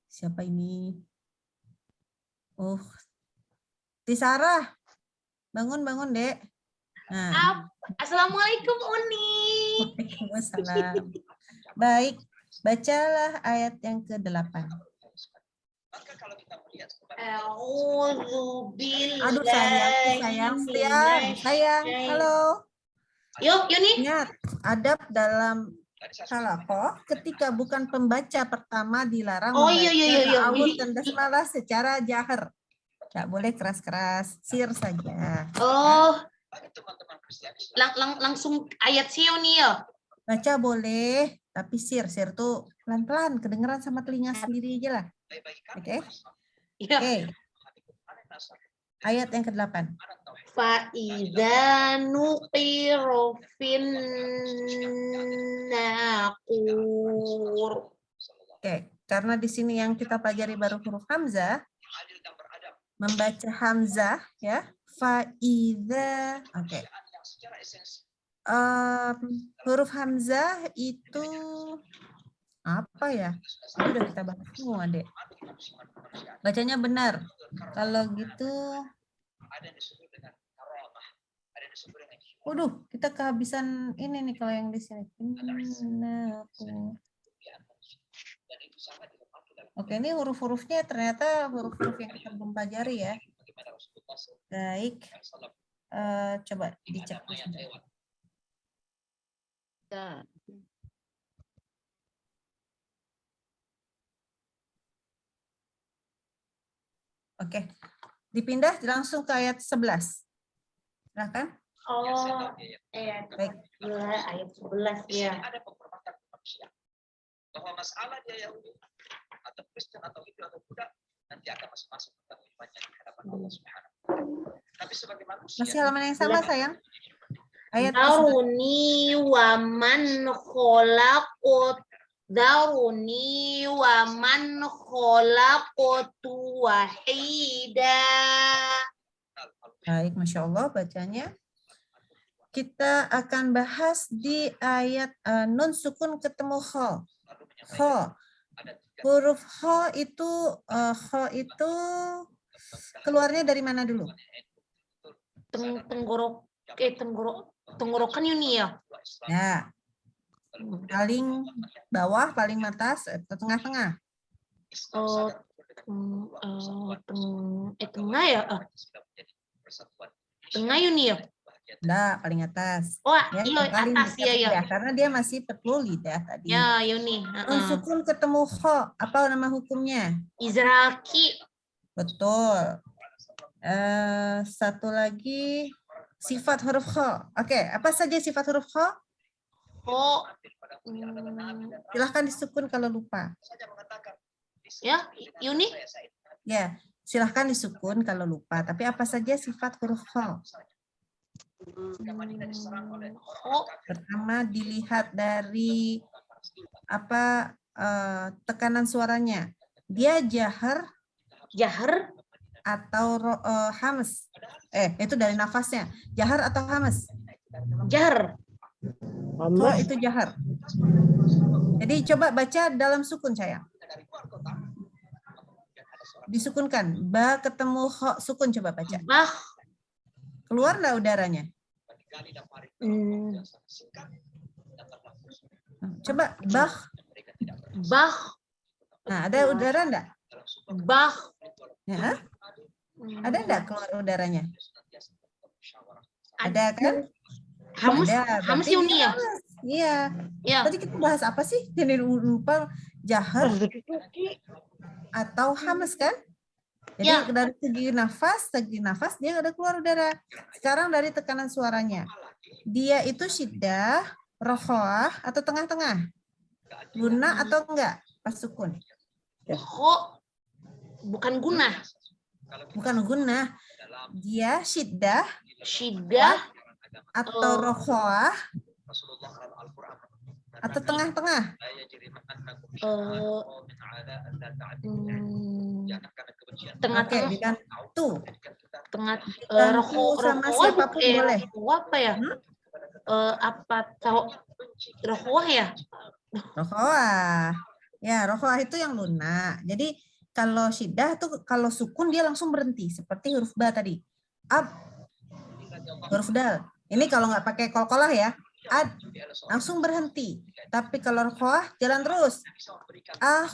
siapa ini? Tisarah. Bangun, Dek. Nah. Assalamualaikum Uni. Waalaikumsalam. Baik, bacalah ayat yang ke-8. Aduh sayang, halo. Yuk, Yuni. Ingat, adab dalam halakoh ketika bukan pembaca pertama dilarang membaca ta'awudz dan basmalah secara jahar. Tidak boleh keras-keras, sir saja. Oh, langsung ayat sih Yuni ya? Baca boleh, tapi sir tuh pelan-pelan, kedengeran sama telinga sendiri aja lah. Oke? Oke. Ayat yang ke-8. Fa'idza nuqiru fin naqur. Oke, karena di sini yang kita pelajari baru huruf hamzah, membaca hamzah ya, fa'idza. Oke. Huruf hamzah itu apa ya? Ini udah kita bahas semua, Dek. Bacanya benar. Kalau gitu, waduh, kita kehabisan ini nih kalau yang di sini. Oke, ini huruf-hurufnya ternyata huruf-huruf yang kita belum pelajari ya. Baik. Coba dicek. Ya. Oke. Dipindah langsung ke ayat 11. Silakan. Oh, Baik. ayat 11 ya. Ada pemberontakan manusia. Bahwa masalah dia Yahudi atau Kristen atau Hindu atau Buddha nanti akan masing-masing bertanggungannya di hadapan Allah Subhanahu. Tapi sebagai manusia Masih halaman yang sama, sayang. Ayat Daruni wa man khalaqut wahida. Baik, Masya Allah bacanya. Kita akan bahas di ayat nun sukun ketemu kho. Kho. Huruf kho itu keluarnya dari mana dulu? Tenggorokan ini ya. Ya. Paling bawah, paling atas, atau tengah-tengah? Tengah ya. Tengah ini ya. Enggak, paling atas. Wah, Ya, iya paling atas dekat ya ya. lidah, karena dia masih petlul lidah tadi. Ya, Yuni. Nun sukun ketemu kho, apa nama hukumnya? Izraki. Betul. Satu lagi sifat huruf kho. Oke, apa saja sifat huruf kho? Oh. Silahkan disukun kalau lupa. Ya, Yuni. Ya, silahkan disukun kalau lupa. Tapi apa saja sifat huruf kho? Pertama dilihat dari apa tekanan suaranya. Dia jahar atau hams. Itu dari nafasnya. Jahar atau hams? Jahar. Oh, itu jahar. Jadi coba baca dalam sukun, sayang. Disukunkan. Ba ketemu kho, sukun, coba baca. Bah. Keluar nggak udaranya? Coba bah. Bah. Nah, ada udara enggak? Bah. Ya. Ada enggak keluar udaranya? Ada kan? Hamus, Ada. hamus Berarti Yuni ya? Iya. Ya. Tadi kita bahas apa sih? Jadi lupa, jahar atau hamas kan? Jadi Ya. dari segi nafas dia ada keluar udara. Sekarang dari tekanan suaranya. Dia itu syiddah, rohoah atau tengah-tengah? Guna atau enggak? Pas sukun. Kok bukan guna. Bukan guna. Dia syiddah atau rohoah atau tengah-tengah? Oke, dibantu. Rohoah sama siapapun boleh. Apa ya? Apa tahu rohoah ya? Rohoah. Ya, rohoah itu yang lunak. Jadi kalau syiddah tuh kalau sukun dia langsung berhenti seperti huruf ba tadi. Ab. Huruf dal. Ini kalau nggak pakai kolkolah ya. Ad. Langsung berhenti. Tapi kalau rohoah jalan terus. Ah.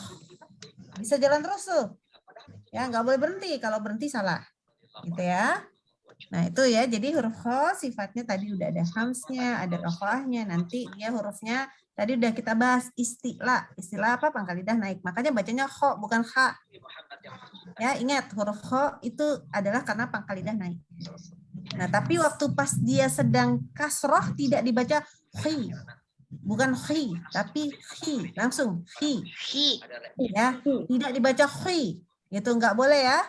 Bisa jalan terus tuh. Ya, nggak boleh berhenti. Kalau berhenti salah. Gitu ya. Nah, itu ya. Jadi huruf kho sifatnya tadi udah ada hamsnya, ada rohoahnya. Nanti dia hurufnya tadi udah kita bahas istilah. Istilah apa? Pangkal lidah naik. Makanya bacanya kho, bukan kha. Ya, ingat huruf kho itu adalah karena pangkal lidah naik. Nah, tapi waktu pas dia sedang kasroh tidak dibaca khi. Bukan khi, tapi khi. Langsung khi. Ya, tidak dibaca khi. Itu enggak boleh ya.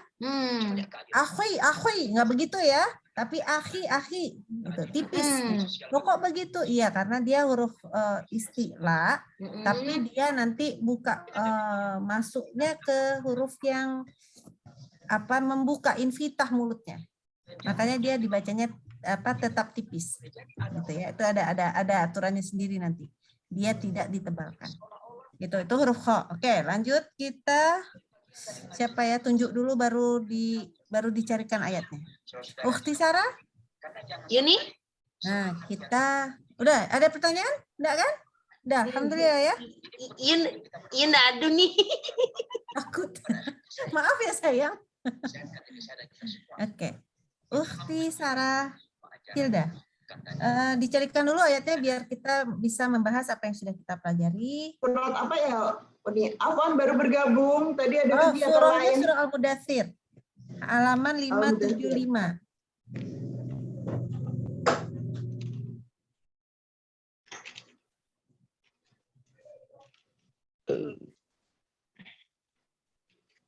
Akhi, enggak begitu ya. Tapi akhi, itu tipis. Kok begitu? Iya, karena dia huruf istilah, tapi dia nanti buka masuknya ke huruf yang apa membuka infitah mulutnya. Makanya dia dibacanya apa tetap tipis. Gitu ya. Itu ada aturannya sendiri nanti. Dia tidak ditebalkan. Gitu, itu huruf kho. Oke, lanjut kita. Siapa ya? Tunjuk dulu baru dicarikan ayatnya. Ukhti Sarah? Yuni? Nah, kita udah ada pertanyaan? Enggak kan? Udah, alhamdulillah ya. Iya enggak ada nih. Takut. Maaf ya sayang. Oke. Ukhti Sarah Hilda. Dicarikan dulu ayatnya biar kita bisa membahas apa yang sudah kita pelajari. Surat apa ya? Ini Afwan baru bergabung. Tadi ada kegiatan surahnya lain. surah Al-Mudaththir. Halaman 575.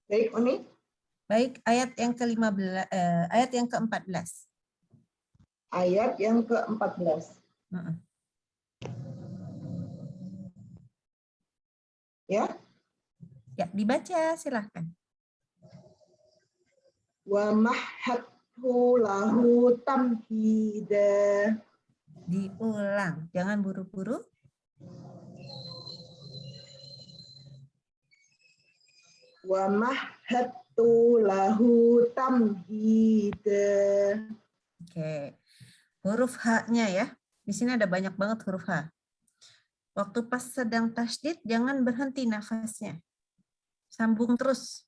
Baik, Uni. Baik, ayat yang ke-15, ayat yang ke-14. Ayat yang ke-14. Ya. Ya, dibaca silahkan. Wa mahhathu lahu tamhida. Diulang, jangan buru-buru. Wa mahhathu lahu tamhida. Oke. Huruf H-nya ya. Di sini ada banyak banget huruf H. Waktu pas sedang tasydid jangan berhenti nafasnya. Sambung terus.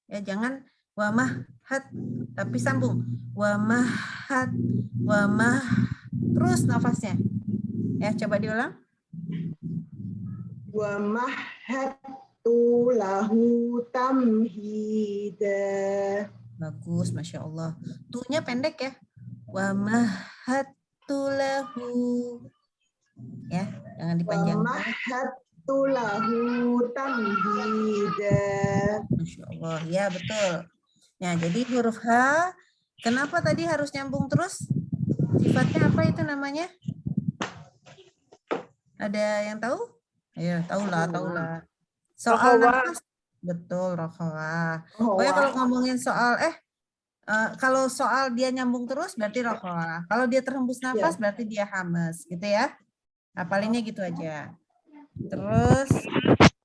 Ya, jangan wa mahhat tapi sambung. Wa mahhat, wa mah, terus nafasnya. Ya, coba diulang. Wa mahhathu lahu tamhida. Bagus, Masya Allah. Tunya pendek ya. Wa mahhattu lahu. Ya, jangan dipanjangkan. Wa mahhattu lahu tamhida. Masya Allah, ya betul. Ya, jadi huruf H, kenapa tadi harus nyambung terus? Sifatnya apa itu namanya? Ada yang tahu? Ayo, tahulah. Soal nafas. Betul, rokhawah. Pokoknya kalau ngomongin soal, kalau soal dia nyambung terus berarti rokhawah. Kalau dia terhembus nafas berarti dia hamas, gitu ya. Hafalinnya gitu aja. Terus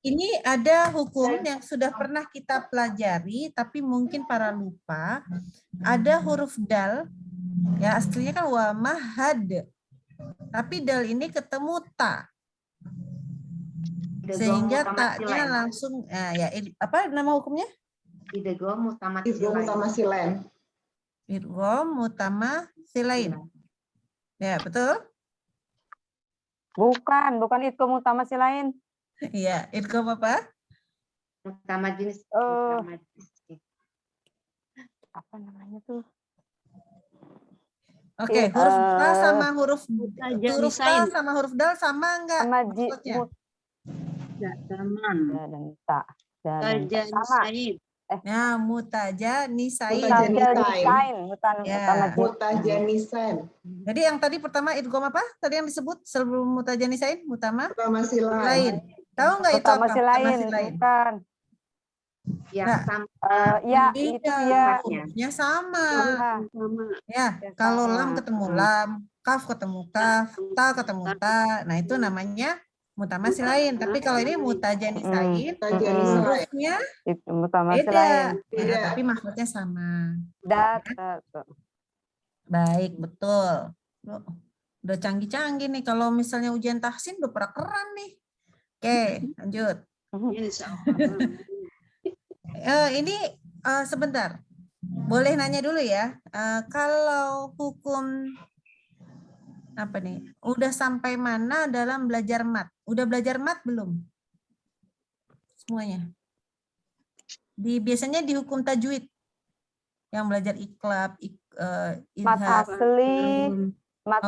ini ada hukum yang sudah pernah kita pelajari, tapi mungkin para lupa. Ada huruf dal, ya aslinya kan wa mahad, tapi dal ini ketemu ta, sehingga taknya langsung, ya apa nama hukumnya? Idgham mutamasilain. Idgham mutamasilain. Ya betul. Bukan idgham mutamasilain. Iya, idgham apa? Mutamajinis. Apa namanya tuh? Oke, huruf K sama huruf K sama huruf dal sama enggak? Maksudnya? Sama. Ya, mutajanisain. Mutajanisain. Jadi yang tadi pertama idgham apa? Tadi yang disebut sebelum mutajanisain, mutamasilain. Tahu nggak itu apa? Mutamasilain. Bukan. Ya, sama. Ya, itu ya. Ya sama. Ya, kalau lam ketemu lam, kaf ketemu kaf, ta ketemu ta. Nah, itu namanya mutamasilain. Tapi kalau ini mutajanisain, hurufnya beda. Ya, tapi maksudnya sama. Baik, betul. Udah canggih-canggih nih. Kalau misalnya ujian tahsin udah pernah keren nih. Oke, lanjut. Ini sebentar. Boleh nanya dulu ya. Kalau hukum apa nih? Udah sampai mana dalam belajar mat? Udah belajar mat belum? Semuanya. Biasanya di hukum tajwid. Yang belajar iklab, mat asli. Mat,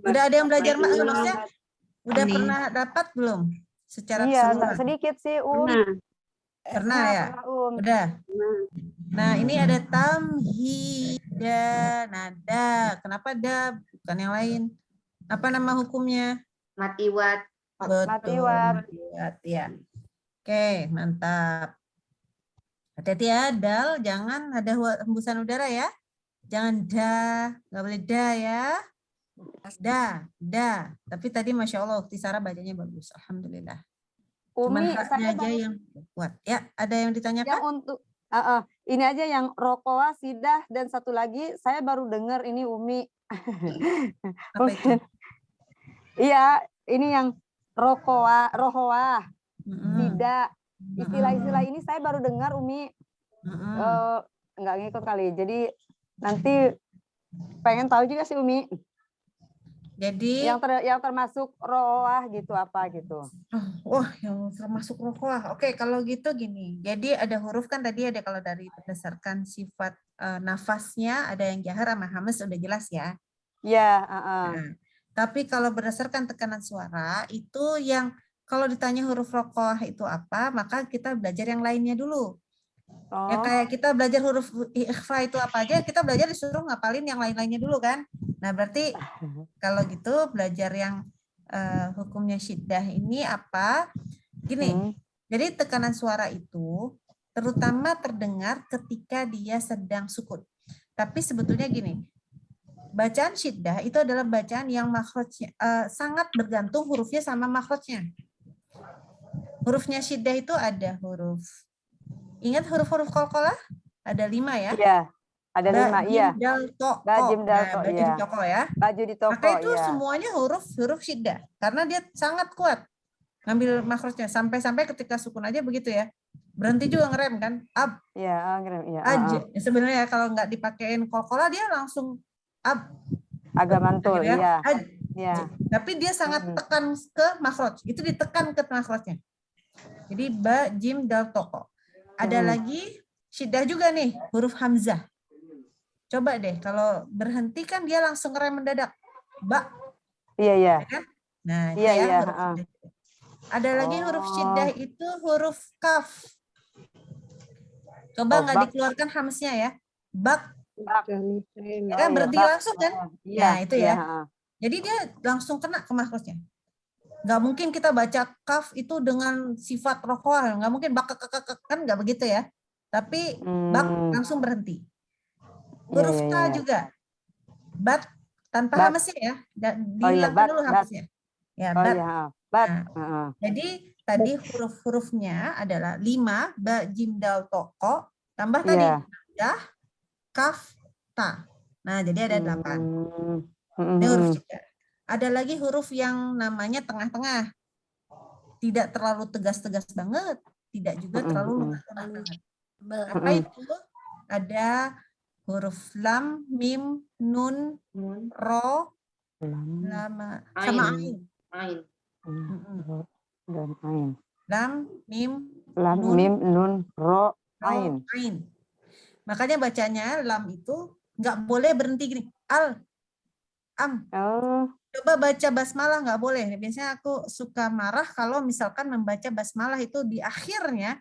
udah ada yang belajar mat, maksudnya udah pernah dapat belum? Secara keseluruhan. Sedikit sih, Pernah ya? Udah. Nah, ini ada tamhida, nada. Kenapa da? Bukan yang lain. Apa nama hukumnya? Matiwat. Matiwat. Ya. Oke, mantap. Hati-hati ya, dal. Jangan ada hembusan udara ya. Jangan da. Nggak boleh da ya. Da. Tapi tadi Masya Allah, Ukti Sarah bacanya bagus. Alhamdulillah. Cuman haknya aja yang kuat. Ya, ada yang ditanyakan? Yang untuk ini aja yang rokoa, sidah, dan satu lagi saya baru dengar ini Umi. Apa itu? Iya, ini yang rokoa, sidah. Istilah-istilah ini saya baru dengar Umi. nggak ngikut kali. Jadi nanti pengen tahu juga sih Umi. Jadi Yang termasuk roah gitu apa gitu. wah, yang termasuk rokoah. Oke, kalau gitu gini. Jadi ada huruf kan tadi ada kalau dari berdasarkan sifat nafasnya ada yang jahar sama hamas udah jelas ya. Iya, Nah, tapi kalau berdasarkan tekanan suara itu yang kalau ditanya huruf rokoah itu apa, maka kita belajar yang lainnya dulu. Ya kayak kita belajar huruf ikhfa itu apa aja, kita belajar disuruh ngapalin yang lain-lainnya dulu kan. Nah, berarti kalau gitu belajar yang hukumnya syiddah ini apa? Gini, jadi tekanan suara itu terutama terdengar ketika dia sedang sukun. Tapi sebetulnya gini, bacaan syiddah itu adalah bacaan yang makhrajnya sangat bergantung hurufnya sama makhrajnya. Hurufnya syiddah itu ada huruf. Ingat huruf-huruf qalqalah? Ada 5 ya? Iya, ada 5, iya. Ba, jim, dal, to, ko. Ba, jim, dal, to, Baju iya. di toko ya. Baju di toko, Maka itu iya. semuanya huruf syiddah. Karena dia sangat kuat. Ngambil makhrajnya. Sampai-sampai ketika sukun aja begitu ya. Berhenti juga ngerem kan. Ab. Iya, ngerem. Iya. Aja. Sebenarnya kalau nggak dipakein qalqalah dia langsung ab. Agak mantul, Ya. iya. Aj. Iya. Tapi dia sangat tekan ke makhraj. Itu ditekan ke makhrajnya. Jadi ba, jim, dal, to, ko. Ada lagi syiddah juga nih, huruf hamzah. Coba deh, kalau berhenti kan dia langsung ngerem mendadak. Ba. Iya, iya. Kan? Nah, Iya, ya, iya. Ada lagi huruf syiddah itu huruf kaf. Coba nggak dikeluarkan hamznya ya. Bak. Ya kan berhenti langsung kan? Iya, nah, itu ya. Jadi dia langsung kena ke makhrajnya. Nggak mungkin kita baca kaf itu dengan sifat rokoah, nggak mungkin bak kan nggak begitu ya. Tapi bak langsung berhenti. Huruf ta juga, bat tanpa hamznya ya, dihilangkan dulu hamznya. Ya, bat. Nah, jadi tadi huruf-hurufnya adalah 5, ba, jim, dal, to, ko, tambah tadi dah, kaf, ta. Nah, jadi ada 8. Ini huruf juga. Ada lagi huruf yang namanya tengah-tengah. Tidak terlalu tegas-tegas banget, tidak juga terlalu lunak banget. Apa itu? Ada huruf lam, mim, nun, ro, lama, sama ain. Dan ain. Lam, mim, nun, ro, ain. Makanya bacanya lam itu nggak boleh berhenti gini. Al, am. Coba baca basmalah nggak boleh. Biasanya aku suka marah kalau misalkan membaca basmalah itu di akhirnya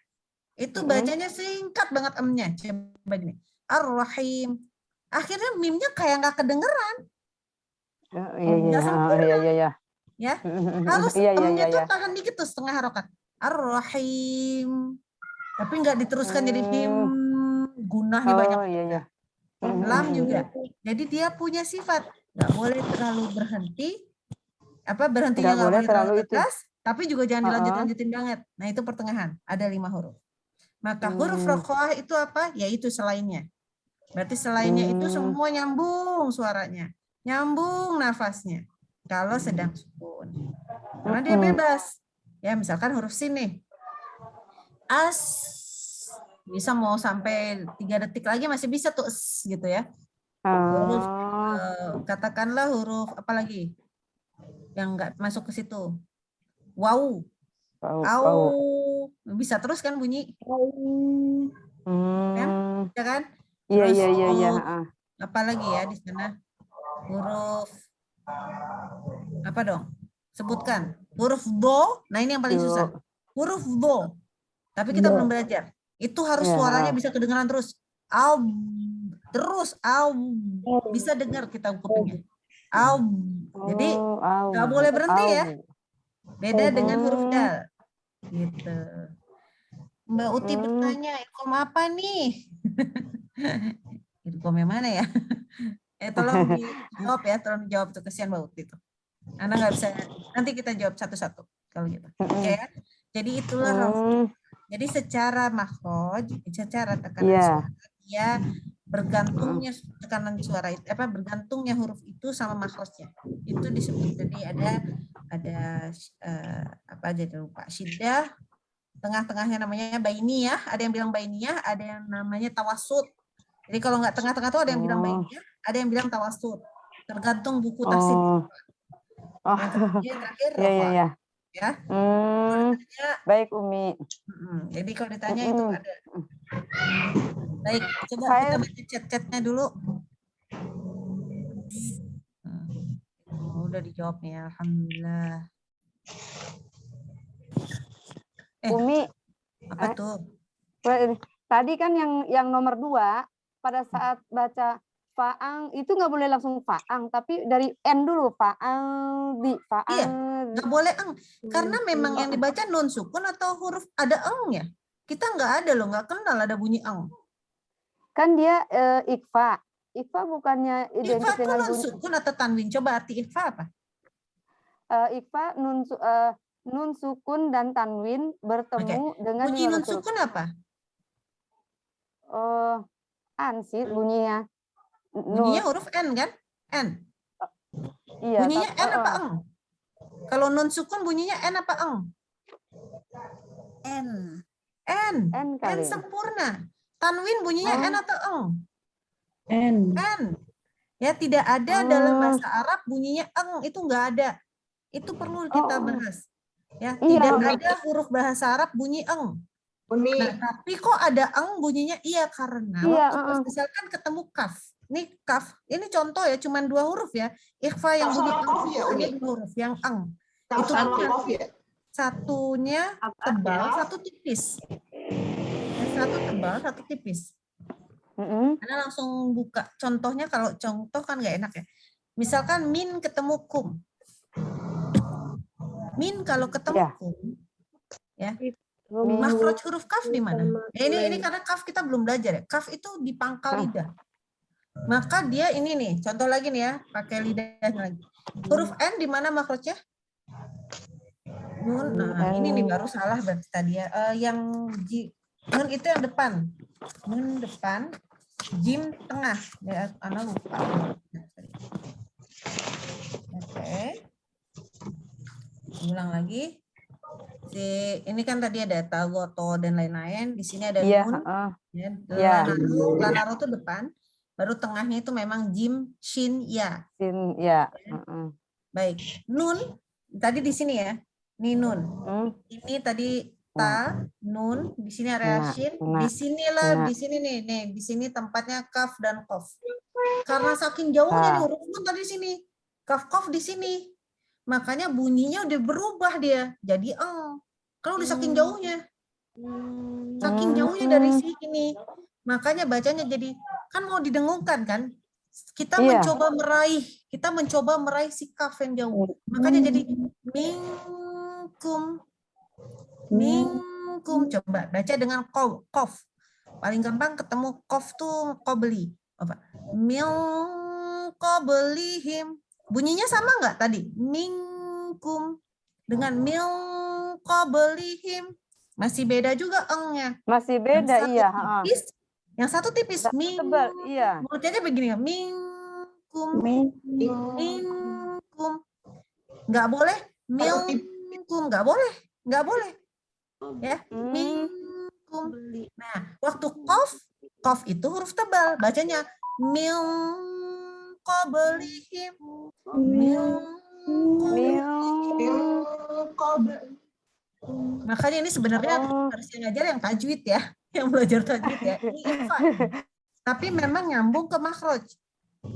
itu bacanya singkat banget emnya. Coba gini. Ar-Rahim. Akhirnya mimnya kayak nggak kedengeran. Iya. Ya, harus emnya tuh tahan dikit tuh setengah harokat. Ar-Rahim. Tapi nggak diteruskan jadi him. Gunah nih banyak. Iya. Lam juga. Jadi dia punya sifat. Nggak boleh terlalu berhenti. Berhentinya nggak boleh terlalu tegas. Tapi juga jangan dilanjut-lanjutin banget. Nah itu pertengahan. Ada 5 huruf. Maka huruf rokoah itu apa? Yaitu selainnya. Berarti selainnya itu semua nyambung suaranya. Nyambung nafasnya. Kalau sedang sukun. Karena dia bebas. Ya misalkan huruf sin nih. As. Bisa mau sampai 3 detik lagi masih bisa tuh gitu ya. Huruf, katakanlah huruf apa lagi yang nggak masuk ke situ. Wow. Bisa terus kan bunyi. Kan? Ya kan? Iya. Apa lagi ya di sana? Huruf apa dong? Sebutkan. Huruf bo. Nah ini yang paling susah. Huruf bo. Tapi kita belum belajar. Itu harus suaranya bisa kedengaran terus. Terus bisa dengar kita kupingnya. Jadi nggak boleh berhenti ya. Beda dengan huruf dal. Gitu. Mbak Uti bertanya, ilkom apa nih? Ilkom yang mana ya? Tolong dijawab ya, tolong dijawab tuh, kesian Mbak Uti tuh. Anak nggak bisa, nanti kita jawab satu-satu kalau gitu. Oke ya. Jadi itulah jadi secara makhraj, secara tekanan suara, dia bergantungnya tekanan suara itu bergantungnya huruf itu sama makhrajnya. Itu disebut tadi ada apa aja lupa. Syiddah, tengah-tengahnya namanya bainiyah, ada yang bilang bainiyah, ada yang namanya tawassut. Jadi kalau nggak tengah-tengah tuh ada yang bilang baiknya, ada yang bilang tawasud. Tergantung buku tafsir. Yang terakhir rofa. Ya. Baik Umi. Jadi kalau ditanya itu ada. Baik, coba kita baca chat-chatnya dulu. Udah dijawab nih, alhamdulillah. Umi, apa tuh? Tadi kan yang nomor 2 pada saat baca faang itu nggak boleh langsung faang, tapi dari n dulu faang di faang. Iya, nggak boleh eng, karena memang yang dibaca nun sukun atau huruf ada engnya. Kita nggak ada loh, nggak kenal ada bunyi eng. Kan dia ikfa. Ikfa bukannya identik Ikfa itu dengan nun sukun atau tanwin? Coba arti ikfa apa? Ikfa nun sukun dan tanwin bertemu dengan bunyi nun sukun apa? An sih bunyinya. Bunyinya huruf N kan? N. Iya. Bunyinya N apa eng? Kalau nun sukun bunyinya N apa eng? N. N sempurna. Tanwin bunyinya N atau eng? N. Ya, tidak ada dalam bahasa Arab bunyinya eng, itu enggak ada. Itu perlu kita bahas. Ya, tidak ada huruf bahasa Arab bunyi eng. Nah, tapi kok ada eng bunyinya iya karena waktu misalkan ketemu kaf. Ini kaf, ini contoh ya, cuman 2 huruf ya. Ikhfa yang bunyi eng, ini 2 huruf yang eng. Itu satunya tebal, satu tipis. Satu tebal, satu tipis. Karena langsung buka. Contohnya kalau contoh kan nggak enak ya. Misalkan min ketemu kum. Min kalau ketemu kum, ya. Makhraj huruf kaf di mana? Ini karena kaf kita belum belajar ya. Kaf itu di pangkal lidah. Maka dia ini nih, contoh lagi nih ya, pakai lidahnya lagi. Huruf N di mana makhrajnya? Nun. Nah, ini nih baru salah berarti tadi ya. Yang nun itu yang depan. Nun depan, jim tengah. Ya, anak lupa. Oke. Ulang lagi. Ini kan tadi ada tagoto dan lain-lain. Di sini ada nun. Lanaro itu depan. Baru tengahnya itu memang jim, shin, ya. Shin, ya. Baik. Nun. Tadi di sini ya. Ini nun. Ini tadi ta, nun. Di sini area shin. Di sinilah, di sini nih. Di sini tempatnya kaf dan kof. Karena saking jauhnya nih huruf nun tadi sini. Kaf, kof di sini. Makanya bunyinya udah berubah dia. Jadi eng. Kalau udah saking jauhnya. Saking jauhnya dari sini. Makanya bacanya jadi, kan mau didengungkan kan? Kita mencoba meraih si kaf yang jauh. Makanya jadi minkum. Minkum. Coba baca dengan kof. Paling gampang ketemu kof tuh qobli. Apa? Mil qoblihim. Bunyinya sama nggak tadi? Minkum. Dengan mil qoblihim. Masih beda juga engnya. Masih beda, iya. Yang satu tipis, tebal, iya. Mulutnya begini, minkum, minkum. Nggak boleh, minkum, nggak boleh. Ya, minkum. Nah, waktu kof itu huruf tebal, bacanya mil qoblihim, Makanya ini sebenarnya harus yang ngajar yang tajwid ya. Yang belajar tajwid ya. Tapi memang nyambung ke makhraj.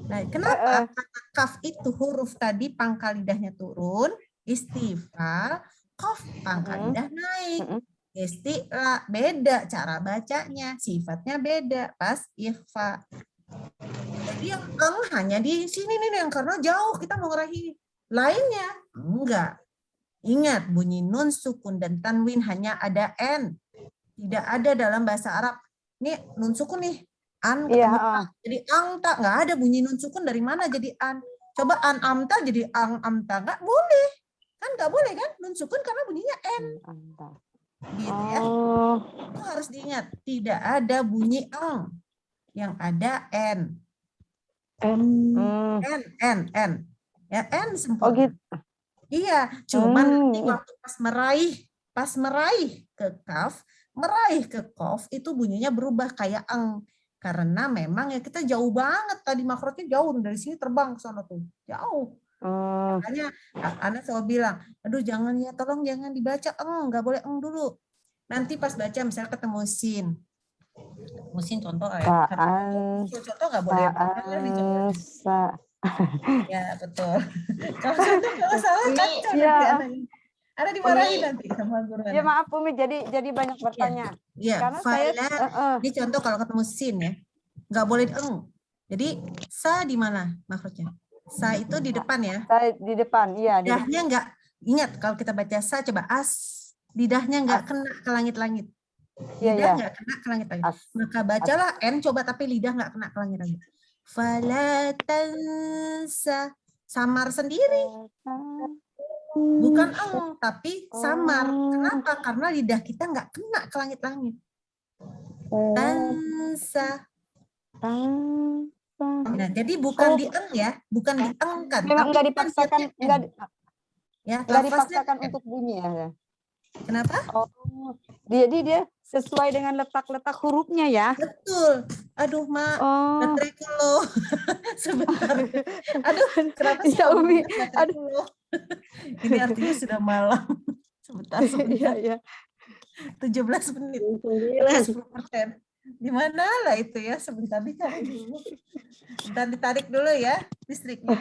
Nah, kenapa kaf itu huruf tadi pangkal lidahnya turun, istifal, kof pangkal lidah naik. Isti'la beda cara bacanya, sifatnya beda pas ikhfa. Jadi yang eng hanya di sini nih yang karena jauh kita mau ngerahi. Lainnya enggak. Ingat bunyi nun sukun dan tanwin hanya ada n. Tidak ada dalam bahasa Arab. Ini nun sukun nih. An ketemu tak. Jadi ang tak. Nggak ada bunyi nun sukun dari mana jadi an. Coba an amta jadi ang amta. Nggak boleh. Kan nggak boleh kan. Nun sukun karena bunyinya n. Gitu ya. Itu harus diingat. Tidak ada bunyi ang. Yang ada n. N. Ya n sempurna. Oh gitu. Iya. Cuman nanti waktu pas meraih ke kaf, meraih ke kof itu bunyinya berubah kayak eng. Karena memang ya kita jauh banget tadi makrotnya jauh dari sini terbang ke sana tuh. Jauh. Makanya Ana selalu bilang, aduh jangan ya, tolong jangan dibaca nggak boleh dulu. Nanti pas baca misalnya ketemu sin. Musin contoh ya. Contoh nggak boleh ya betul. Kalau contoh kalau salah kacau nanti ada dimarahin nanti sama guru. Ya maaf Umi, jadi banyak bertanya. Iya. Karena saya ini contoh kalau ketemu sin ya, nggak boleh Jadi sa di mana maksudnya? Sa itu di depan ya. Sa di depan, iya. Lidahnya nggak, ingat kalau kita baca sa coba as, lidahnya nggak kena ke langit-langit. Lidah nggak kena ke langit-langit. Maka bacalah n coba tapi lidah nggak kena ke langit-langit. Fala tansa, samar sendiri. Bukan tapi samar. Kenapa? Karena lidah kita nggak kena ke langit-langit. Tansa. Nah, jadi bukan di ya, bukan diengkan. Memang nggak dipaksakan, nggak dipaksakan untuk bunyi ya. Kenapa? Jadi dia sesuai dengan letak-letak hurufnya ya. Betul. Aduh, Mak. Bateraiku loh. Sebentar. Aduh, kenapa sih? Umi. Aduh. Ini artinya sudah malam. Sebentar. Iya. 17 menit. 10%. Di mana lah itu ya? Sebentar dicari dulu. Sebentar ditarik dulu ya listriknya.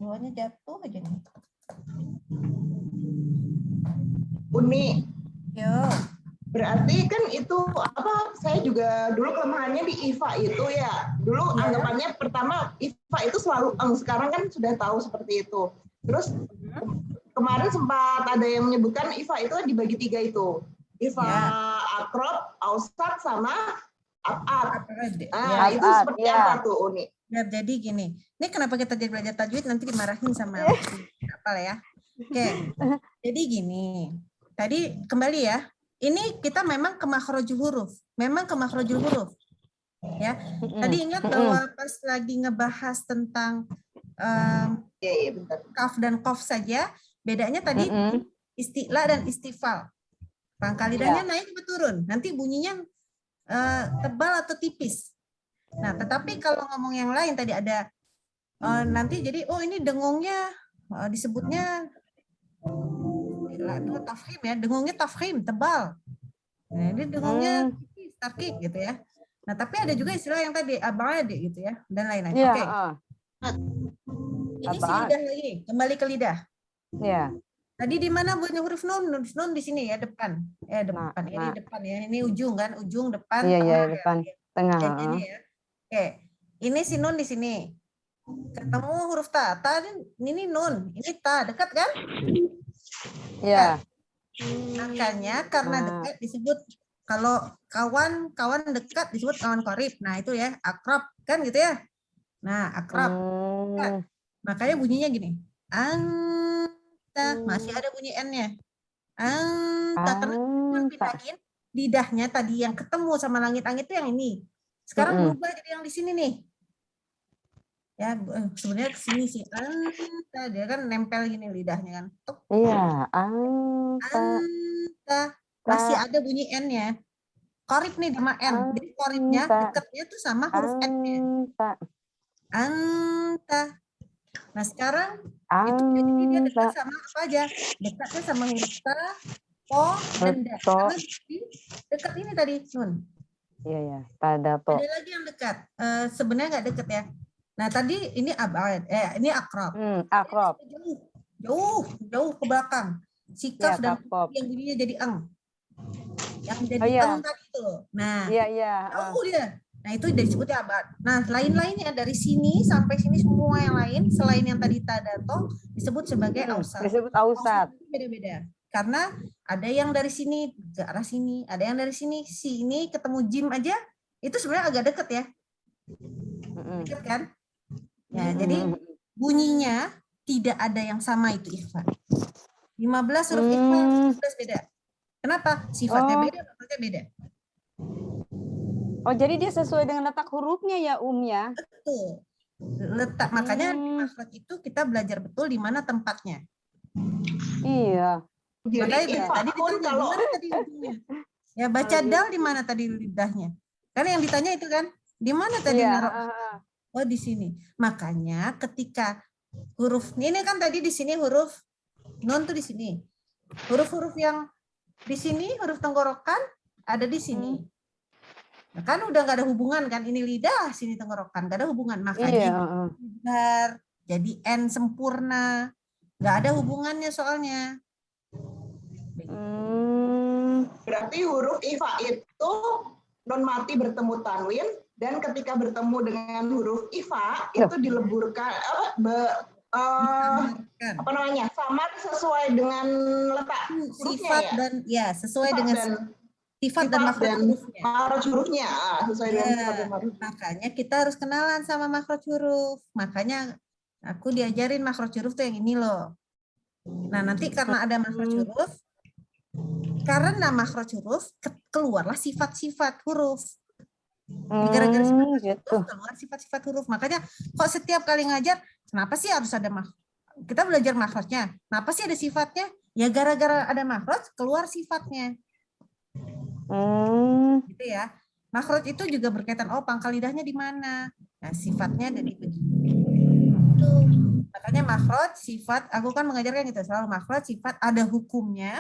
Buahnya jatuh aja nih. Uni. Yo. Berarti kan itu apa? Saya juga dulu kelemahannya di IVA itu ya. Dulu anggapannya pertama IVA itu selalu sekarang kan sudah tahu seperti itu. Terus kemarin sempat ada yang menyebutkan IVA itu kan dibagi 3 itu. IVA akrab, ausat sama abad. Itu seperti apa tuh Uni? Ya, jadi gini, ini kenapa kita jadi belajar tajwid nanti dimarahin sama apa ya? Oke, jadi gini, tadi kembali ya, ini kita memang ke makhrajul huruf, ya. Tadi ingat bahwa pas lagi ngebahas tentang kaf dan qaf saja, bedanya tadi isti'la dan istifal. Pangkal lidahnya naik atau turun, nanti bunyinya tebal atau tipis. Nah, tetapi kalau ngomong yang lain tadi ada nanti jadi ini dengungnya disebutnya itu tafkhim ya, dengungnya tafkhim tebal. Nah, ini dengungnya tipis, tarkik gitu ya. Nah, tapi ada juga istilah yang tadi abad gitu ya dan lain-lain. Oke. Ini si lidah lagi, kembali ke lidah. Iya. Tadi di mana bunyi huruf nun? Nun di sini ya, depan. Depan. Ini depan ya. Ini ujung kan, ujung depan. Iya, depan. Tengah. Ini ya. Oke, ini si nun di sini. Ketemu huruf ta. Ta ini nun, ini ta, dekat kan? Iya. Makanya karena dekat disebut kalau kawan dekat disebut kawan qarib. Nah, itu ya, akrab kan gitu ya. Nah, akrab. Kan? Makanya bunyinya gini. Anta, masih ada bunyi n-nya. Anta karena pindahin lidahnya tadi yang ketemu sama langit-langit itu yang ini. Sekarang berubah jadi yang di sini nih. Ya, sebenarnya ke sini sih. Anta, dia kan nempel gini lidahnya kan. Iya, anta. Masih ada bunyi n-nya. Qarib nih sama n. Jadi qaribnya dekatnya tuh sama huruf n-nya. Anta. Nah, sekarang itu jadi dia dekat sama apa aja? Dekatnya sama huruf ta, po, dan da. Karena dekat ini tadi nun. Iya, tada to. Ada lagi yang dekat. Sebenarnya nggak dekat ya. Nah, tadi ini abad, ini akrab. Akrab. Jauh ke belakang. Sikaf dan yang bunyinya jadi eng. Yang jadi eng tadi itu. Nah, jauh dia. Nah, itu disebutnya abad. Nah, lain-lainnya dari sini sampai sini semua yang lain selain yang tadi tadato disebut sebagai ausat. Disebut ausat. Beda-beda. Karena ada yang dari sini ke arah sini, ada yang dari sini ketemu jim aja, itu sebenarnya agak deket ya. Deket kan? Ya, jadi bunyinya tidak ada yang sama itu ikhfa. 15 huruf ikhfa, 15 beda. Kenapa? Sifatnya beda, makhrajnya beda. Oh, jadi dia sesuai dengan letak hurufnya ya, ya? Betul. Letak, makanya di makhraj itu kita belajar betul di mana tempatnya. Iya. Jadi Makanya tadi ditanya, kalau di mana tadi lidahnya? Ya baca dal di mana tadi lidahnya? Karena yang ditanya itu kan, di mana tadi naruh? Oh di sini. Makanya ketika huruf ini kan tadi di sini huruf nun tuh di sini. Huruf-huruf yang di sini huruf tenggorokan ada di sini. Nah, kan udah nggak ada hubungan kan, ini lidah, sini tenggorokan, nggak ada hubungan. Makanya jadi N sempurna, nggak ada hubungannya soalnya. Berarti huruf ifa itu non mati bertemu tanwin, dan ketika bertemu dengan huruf ifa itu dileburkan apa namanya, samar sesuai dengan letak sifat ya? Dan ya sesuai dengan sifat dan makhraj hurufnya. Sesuai dengan sifat dan makhraj. Makanya kita harus kenalan sama makhraj huruf. Makanya aku diajarin makhraj huruf tuh yang ini loh. Nah nanti karena ada makhraj huruf, karena makhraj huruf keluarlah sifat-sifat huruf. Gara-gara sifat huruf keluar sifat-sifat huruf. Makanya kok setiap kali ngajar, kenapa sih harus ada kita belajar makhrajnya? Kenapa sih ada sifatnya? Ya gara-gara ada makhraj keluar sifatnya. Gitu ya. Makhraj itu juga berkaitan, oh pangkal lidahnya di mana? Nah, sifatnya dari begini. Itu. Makanya makhraj, sifat, aku kan mengajarkan gitu, selalu makhraj, sifat, ada hukumnya,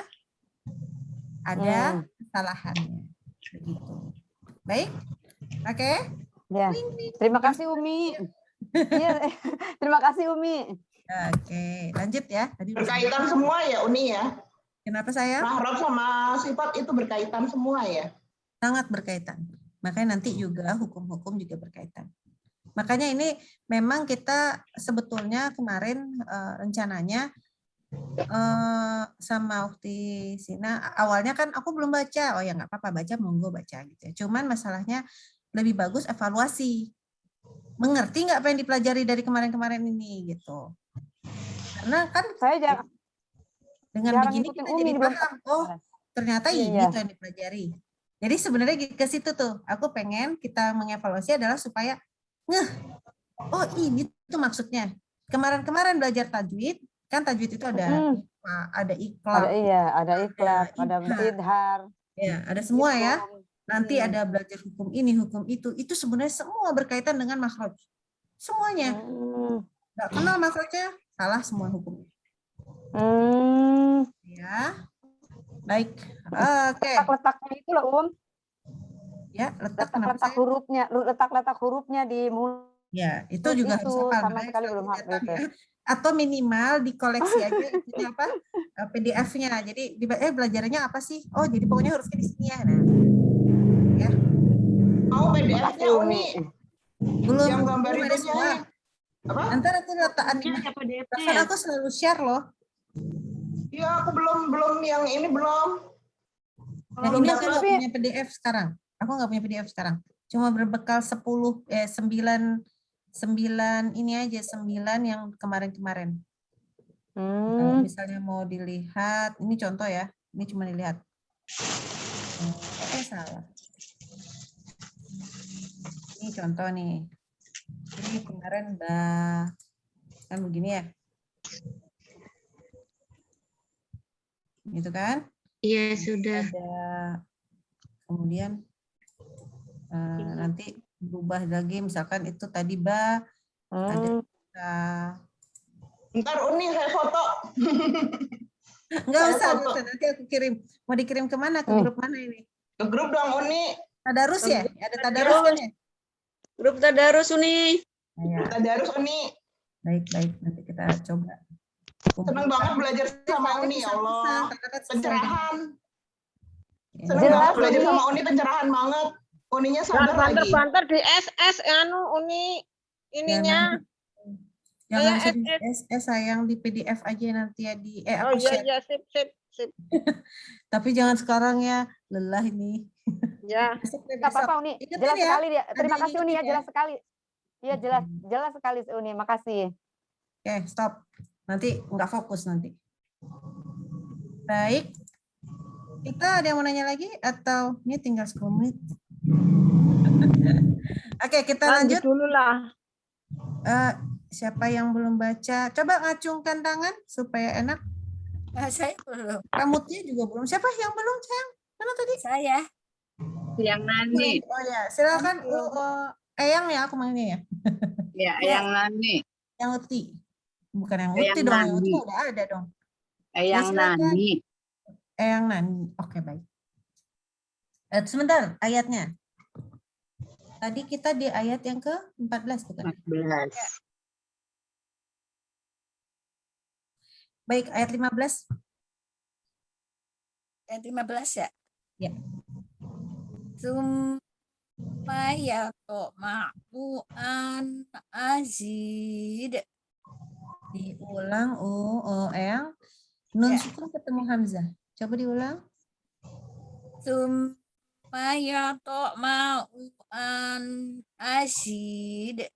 ada kesalahannya. Begitu. Baik? Oke? Ya. Terima kasih Umi. Iya, terima kasih Umi. Oke, lanjut ya. Tadi berkaitan semua ya Uni ya. Kenapa saya? Makhraj sama sifat itu berkaitan semua ya. Sangat berkaitan. Makanya nanti juga hukum-hukum juga berkaitan. Makanya ini memang kita sebetulnya kemarin rencananya sama Ukti Sina, awalnya kan aku belum baca. Oh ya nggak apa-apa, baca monggo baca gitu. Cuman masalahnya lebih bagus evaluasi. Mengerti nggak apa yang dipelajari dari kemarin-kemarin ini gitu. Karena kan saya dengan begini kita jadi paham, oh ternyata ini tuh yang dipelajari. Jadi sebenarnya ke situ tuh, aku pengen kita mengevaluasi adalah supaya oh ini tuh maksudnya. Kemarin-kemarin belajar tajwid, kan tajwid itu ada iqlaq. Ada iqlaq, ada idhar. Ya, ada semua ya. Nanti ada belajar hukum ini, hukum itu. Itu sebenarnya semua berkaitan dengan makhraj. Semuanya. Nggak kenal makhrajnya, salah semua hukumnya. Ya, baik. Oke. Letak-letaknya itu loh, Ya, letak letak hurufnya di mulut. Ya, itu juga harus hafal. Sama sekali belum hafal. Ya. Atau minimal dikoleksi aja itunya apa? PDF-nya. Jadi belajarnya apa sih? Oh, jadi pokoknya harusnya di sini ya. Nah. Ya. Mau PDF-nya Uni? Belum. Yang gambar itu semua. Apa? Ntar aku letakkan PDF-nya. Aku selalu share loh. Iya, aku belum yang ini belum. Yang ini aku nggak punya PDF sekarang. Aku nggak punya PDF sekarang. Cuma berbekal 9 ini aja, 9 yang kemarin-kemarin. Misalnya mau dilihat, ini contoh ya. Ini cuma dilihat. Salah. Ini contoh nih. Ini kemarin kan begini ya. Gitu kan? Iya, sudah. Ada kemudian nanti berubah lagi, misalkan itu tadi ada ntar Uni saya foto. Enggak usah, nanti aku kirim. Mau dikirim kemana? Ke grup mana ini? Ke grup dong Uni. Tadarus ya? Ada tadarus kan ya? Grup tadarus Uni. Grup tadarus Uni. Baik, nanti kita coba. Senang banget belajar sama Uni, ya Allah. Pencerahan. Senang banget belajar sama Uni, pencerahan banget. Uninya sabar lagi. Banter di SS Uni ininya. Jangan di SS, sayang, di PDF aja nanti ya di oh iya sip. Tapi jangan sekarang ya, lelah ini. Ya. Enggak apa-apa Uni. Jelas sekali dia. Terima kasih Uni ya, jelas sekali. Iya jelas sekali Uni, makasih. Oke, stop. Nanti nggak fokus nanti. Baik. Kita ada yang mau nanya lagi atau ini tinggal 10 menit? Oke, kita lanjut dulu lah. Siapa yang belum baca? Coba ngacungkan tangan supaya enak. Saya belum. Kamu juga belum. Siapa yang belum, sayang? Mana tadi? Saya. Yang Nani. Oh ya, silakan. Eyang ya, aku manggilnya ya. Ya, yang Nani. Yang Uti. Bukan yang Eyang Uti dong, yang Uti Nani. udah ada dong. Yang Nani. Eyang Nani. Oke, baik. Sebentar, ayatnya. Tadi kita di ayat yang ke-14 bukan? 14. Baik, ayat 15. Ayat 15 ya? Ya. Summa yatma'u an azid. Diulang, Eyang. Nun sukun ketemu Hamzah. Coba diulang. Summa yatma'u an azid.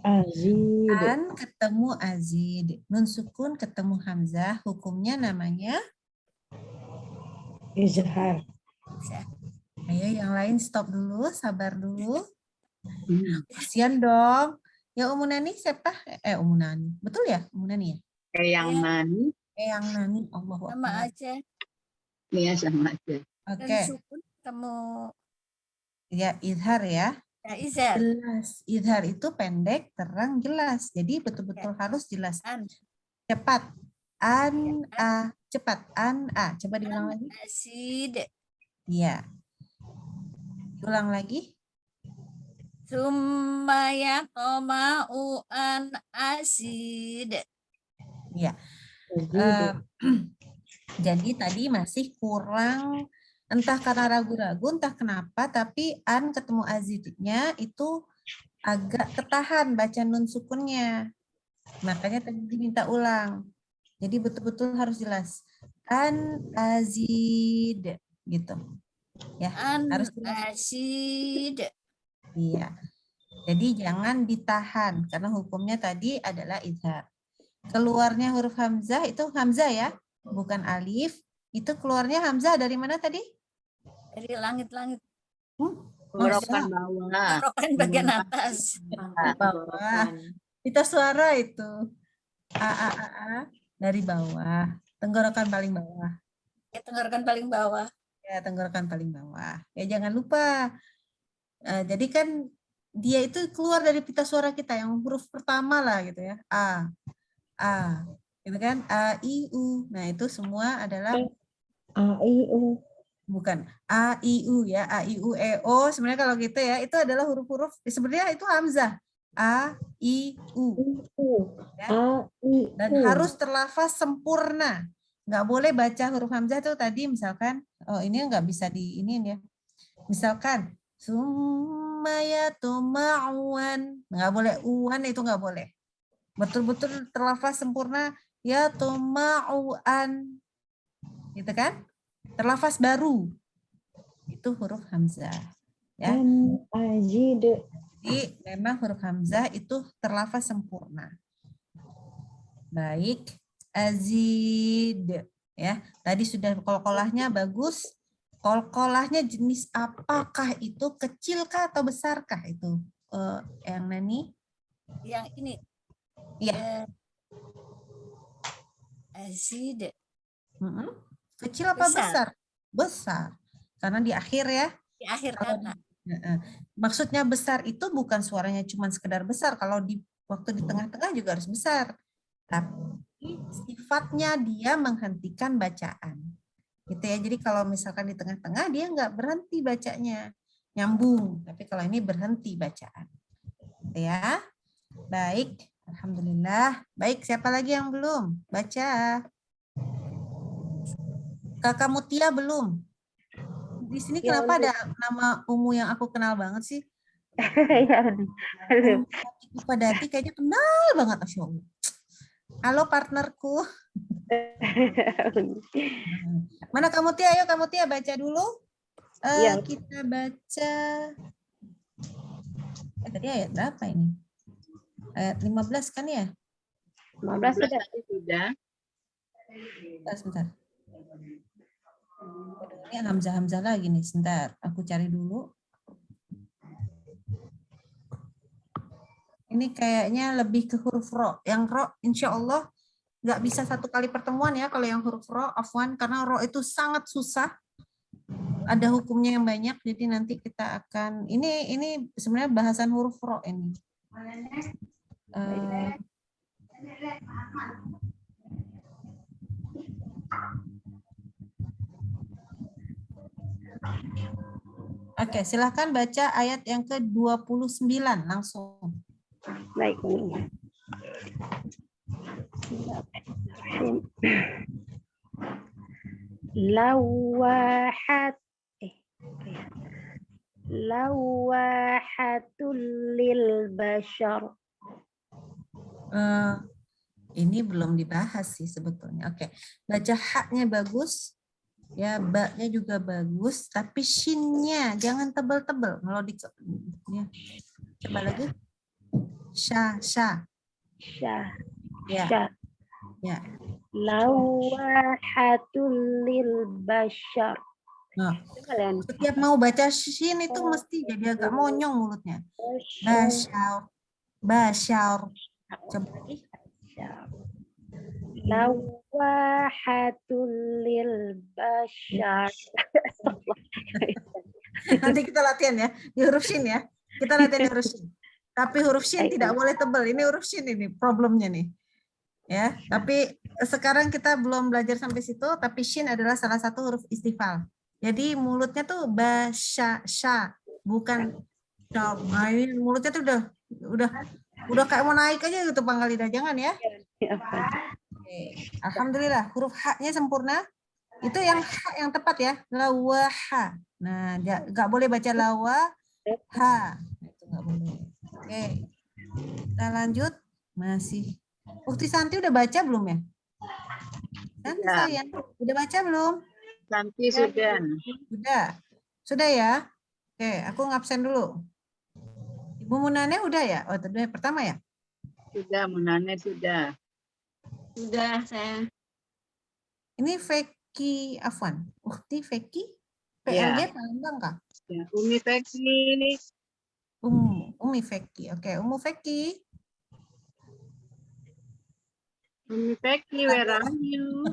Azid. An ketemu azid. Nun sukun ketemu Hamzah. Hukumnya namanya Izhar. Ayo yang lain stop dulu, sabar dulu. Kasian dong. Ya Umu Nani siapa? Umu Nani. Betul ya Umu Nani ya? Yang Nani. Yang Nani. Allahu Sama Akbar. aja. Iya, sama aja. Dan Oke. sukun ketemu Ya, izhar ya. ya, izhar. Jelas. Izhar itu pendek, terang, jelas. Jadi betul-betul harus jelas. Cepat. An, a. Cepat. An, a. Coba diulang lagi. Azid. Iya. Ulang lagi. Summa yatma'u an azid. Iya. Jadi tadi masih kurang, entah karena ragu-ragu, entah kenapa, tapi an ketemu azidnya itu agak ketahan baca nun sukunnya. Makanya tadi diminta ulang. Jadi betul-betul harus jelas. An azid gitu. Ya, An harus jelas. azid. Iya. Jadi jangan ditahan karena hukumnya tadi adalah izhar. Keluarnya huruf hamzah itu hamzah ya, bukan alif. Itu keluarnya hamzah dari mana tadi? Dari langit-langit. Tenggorokan bawah. Tenggorokan bagian atas. Bawah. Kita suara itu. A dari bawah. Tenggorokan paling bawah. Ya, tenggorokan paling bawah. Ya, tenggorokan paling bawah. Ya jangan lupa. Jadi kan dia itu keluar dari pita suara kita yang huruf pertama lah gitu ya. A, gitu kan? A, I, U. Nah itu semua adalah A, I, U. Bukan A, I, U ya. A, I, U, E, O. Sebenarnya kalau gitu ya, itu adalah huruf-huruf. Sebenarnya itu hamzah. A, I, U. Ya. A, I, U. Dan harus terlafaz sempurna. Nggak boleh baca huruf hamzah tuh tadi misalkan. Oh ini nggak bisa di ini ya. Misalkan Summayatumawan. Nggak boleh uan, itu nggak boleh. Betul-betul terlafaz sempurna ya tuma'uan. Gitu kan? Terlafaz baru. Itu huruf hamzah. Ya. Azid. Jadi memang huruf hamzah itu terlafaz sempurna. Baik. Azid. Ya. Tadi sudah kolkolahnya bagus. Kolkolahnya jenis apakah itu? Kecilkah atau besarkah itu? Yang Nani? Yang ini. Iya. Azid. Kecil apa besar? Besar. Karena di akhir ya. Di akhir kata. Maksudnya besar itu bukan suaranya cuma sekedar besar. Kalau di waktu di tengah-tengah juga harus besar. Tapi sifatnya dia menghentikan bacaan. Gitu ya. Jadi kalau misalkan di tengah-tengah dia nggak berhenti bacanya, nyambung. Tapi kalau ini berhenti bacaan. Gitu ya. Baik, alhamdulillah. Baik, siapa lagi yang belum baca? Kakak Mutia belum. Di sini kenapa ada nama Umu yang aku kenal banget sih? Padati kayaknya kenal banget, Masya Allah. Halo partnerku. Mana kamu Tia? Ayo kamu Tia baca dulu. Kita baca. Tadi ayat berapa ini? Ayat 15 kan ya? 15 sudah. tadi sudah. Sebentar. Ini Hamzah lagi nih, sebentar. Aku cari dulu. Ini kayaknya lebih ke huruf ro. Yang ro insya Allah nggak bisa satu kali pertemuan ya kalau yang huruf ro, afwan, karena ro itu sangat susah. Ada hukumnya yang banyak, jadi nanti kita akan ini sebenarnya bahasan huruf ro ini. Oke, silahkan baca ayat yang ke-29 langsung. Baik, ini. Lawahatul lil bashar. Ini belum dibahas sih sebetulnya. Oke, baca haknya bagus, ya baknya juga bagus, tapi shinnya jangan tebal-tebal. Kalau di ya. Coba lagi. Sya. Ya. Ya. Lawahatul lil bashar. Nah, setiap mau baca shin itu mesti jadi agak monyong mulutnya. Bashar. Coba lagi. Lawahatul lil bashar. Nanti kita latihan ya di huruf shin ya. Kita latihan di huruf shin. Tapi huruf shin tidak boleh tebal. Ini huruf shin ini problemnya nih. Ya, tapi sekarang kita belum belajar sampai situ, tapi shin adalah salah satu huruf istifal. Jadi mulutnya tuh basya, bukan sya. Nah, ini mulutnya tuh udah kayak mau naik aja gitu pangkal lidah, jangan ya. Oke. Alhamdulillah, huruf haknya sempurna. Itu yang hak yang tepat ya, lawaha. Nah, nggak boleh baca lawaha. Itu nggak boleh. Oke. Kita lanjut. Masih. Ukti Santi udah baca belum ya? Santi sayang, udah baca belum? Santi sudah. Sudah ya? Oke, aku ngabsen dulu. Ibu Munane udah ya? Oh, tadi pertama ya? Sudah, Munane sudah. Sudah, saya. Ini Feki Afwan. Ukti Feki? PLG Palembang kah? Ya, Umi Feki. Umi Feki. Oke, Umu Feki. Umi Feki, where are you?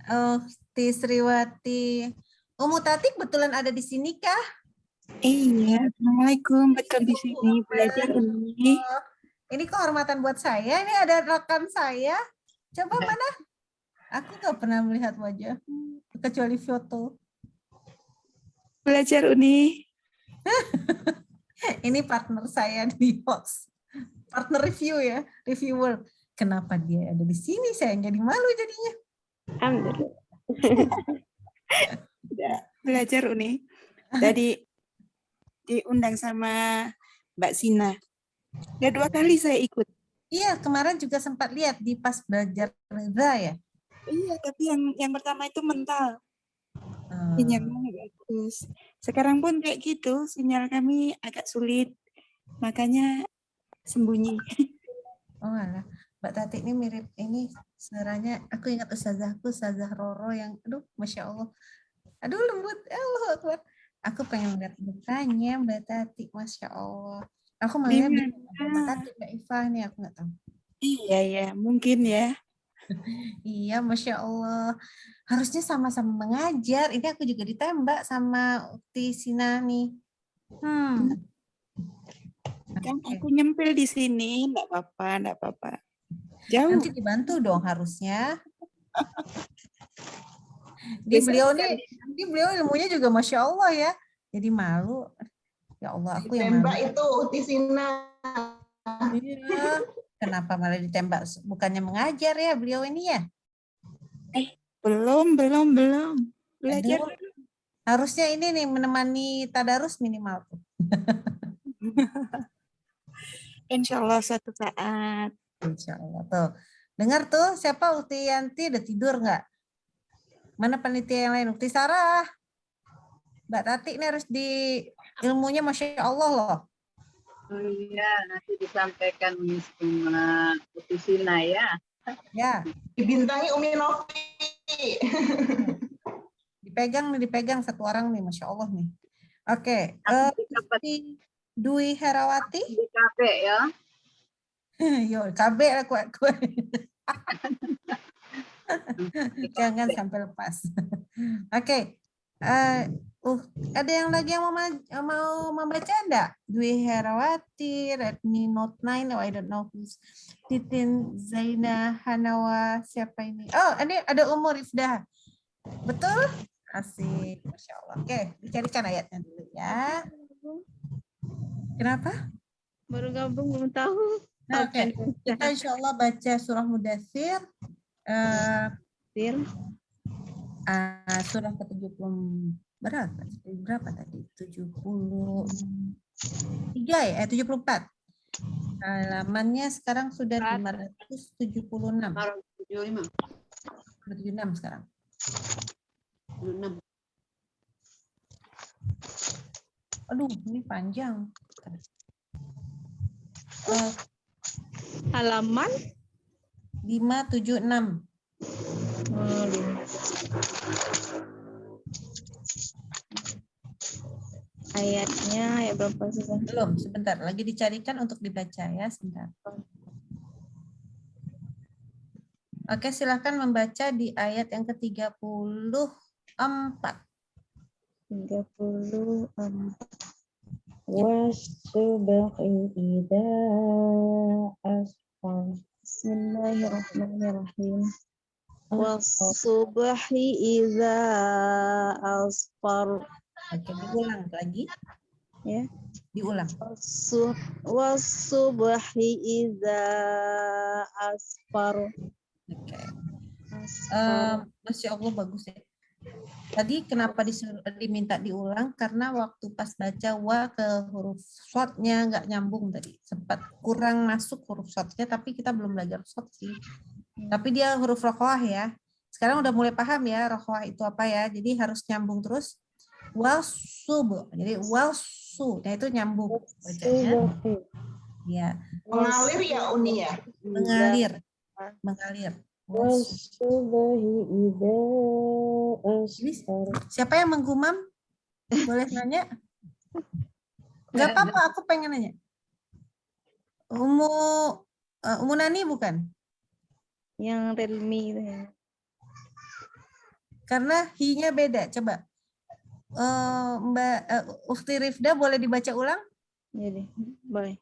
Oh, Sriwati. Umu Tatik betulan ada di sini kah? Iya, Assalamualaikum. Betul di sini belajar ini. Ini kehormatan buat saya. Ini ada rekan saya. Coba mana? Aku nggak pernah melihat wajah kecuali foto. Belajar Uni. Ini partner saya di host. Partner review ya, reviewer. Kenapa dia ada di sini? Saya jadi malu jadinya. Alhamdulillah. Belajar Uni. Tadi diundang sama Mbak Sina. Ya 2 kali saya ikut. Iya, kemarin juga sempat lihat di pas belajar Reza ya. Iya, tapi yang pertama itu mental. Sinyalnya bagus. Sekarang pun kayak gitu, sinyal kami agak sulit. Makanya sembunyi. Oh alah, Mbak Tati ini mirip ini suaranya. Aku ingat ustazahku, Ustazah Roro yang Masya Allah. Aduh lembut, Allah Akbar. Aku pengen lihat mukanya Mbak Tati, Masya Allah. Aku malah Mbak Tati, Mbak Iva nih, aku nggak tahu. Iya ya, mungkin ya. Iya, Masya Allah. Harusnya sama-sama mengajar. Ini aku juga ditembak sama Ukti Sina nih. Kan aku nyempil di sini, enggak apa-apa. Jauh. Nanti dibantu dong harusnya. Di beliau ilmunya juga Masya Allah ya. Jadi malu. Ya Allah, aku yang ditembak itu Ukti Sina. Iya. Kenapa malah ditembak? Bukannya mengajar ya beliau ini ya? Belum. Belajar. Aduh. Harusnya ini nih menemani tadarus minimal tuh. Insya Allah suatu saat. Insya Allah tuh. Dengar tuh siapa Ukti Yanti udah tidur nggak? Mana panitia yang lain? Ukti Sarah. Mbak Tati ini harus di ilmunya Masya Allah loh. Oh iya, nanti disampaikan sama Utisina ya. Ya, Dibintangi Umi Novi. dipegang satu orang nih, Masya Allah nih. Oke, Di Dwi Herawati. KB ya. Yo, KB aku. Jangan sampai lepas. Oke. Ada yang lagi yang mau membaca enggak? Dwi Herawati, Redmi Note 9, I don't know who's Titin Zaina Hanawa, siapa ini? Oh, ini ada Umur Rifda. Betul? Asik, Masya Allah. Oke, dicarikan ayatnya dulu ya. Kenapa? Baru gabung belum tahu. Nah, oke. Kita insya Allah baca surah Mudathir. Surah ke-70 berapa tadi? 73 ya? 74. Halamannya sekarang sudah 576. 76 sekarang. 76. Aduh, ini panjang. Halaman 576. Ayatnya ayat berapa sih? Belum, sebentar. Lagi dicarikan untuk dibaca ya, sebentar. Oke, silakan membaca di ayat yang ke-34. 34. Wasubhi idza asfar. Bismillahirrahmanirrahim. Wasubhi idza asfar. Oke, diulang lagi. Ya. Diulang. Wasubhi idza asfar. Oke. Masya Allah, bagus ya. Tadi kenapa diminta diulang? Karena waktu pas baca wa ke huruf shotnya nggak nyambung tadi. Sempat kurang masuk huruf shotnya, tapi kita belum belajar shot sih. Tapi dia huruf rokhwah ya. Sekarang udah mulai paham ya rokhwah itu apa ya. Jadi harus nyambung terus. Wasub. Jadi wasu. Nah itu nyambung bacanya. Ya. Mengalir ya Uni ya? Mengalir. Siapa yang menggumam? Boleh nanya? Gak apa-apa, aku pengen nanya. Umu Nani bukan? Yang Redmi itu ya. Karena hi-nya beda. Coba. Mbak Ufti Rifda boleh dibaca ulang? Jadi, boleh.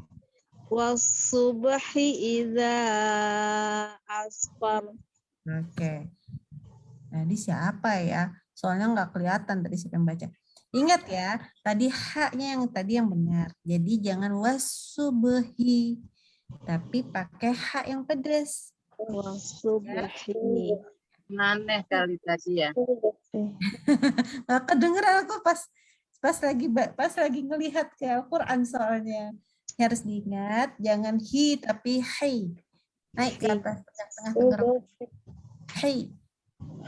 Wasubhi idza asfar. Oke. Nah, ini siapa ya? Soalnya nggak kelihatan tadi siapa yang baca. Ingat ya, tadi haknya yang tadi yang benar. Jadi jangan wasubhi, tapi pakai hak yang pedas. Wasubhi. Aneh kali tadi ya. Kedengeran aku pas lagi ngelihat ke Al-Quran soalnya. Harus diingat, jangan hi tapi hai. Naik ke atas tengah-tengah tenggorokan. Hai.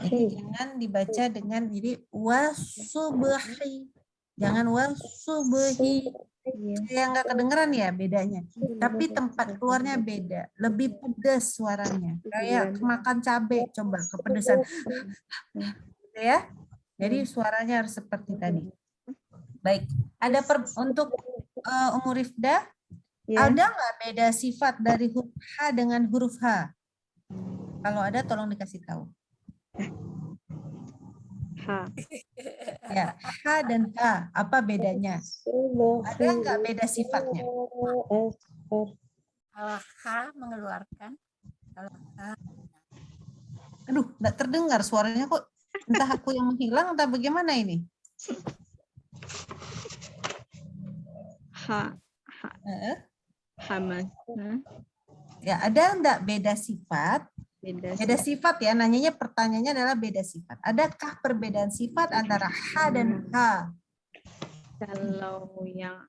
Jadi jangan dibaca dengan jadi wasubhi. Jangan wasubhi. Yang nggak kedengeran ya bedanya. Tapi tempat keluarnya beda. Lebih pedas suaranya. Kayak makan cabai, coba kepedesan. Ya. Jadi suaranya harus seperti tadi. Baik. Ada untuk Umur Rifda? Ya. Ada nggak beda sifat dari huruf H dengan huruf H? Kalau ada tolong dikasih tahu. H. Ya, H dan H, apa bedanya? Ada nggak beda sifatnya? Kalau H mengeluarkan, kalau H. Aduh, nggak terdengar suaranya kok. Entah aku yang menghilang, entah bagaimana ini. Hamas. Ya, ada enggak beda sifat? Beda sifat ya, nanyanya pertanyaannya adalah beda sifat. Adakah perbedaan sifat antara H dan H? Kalau yang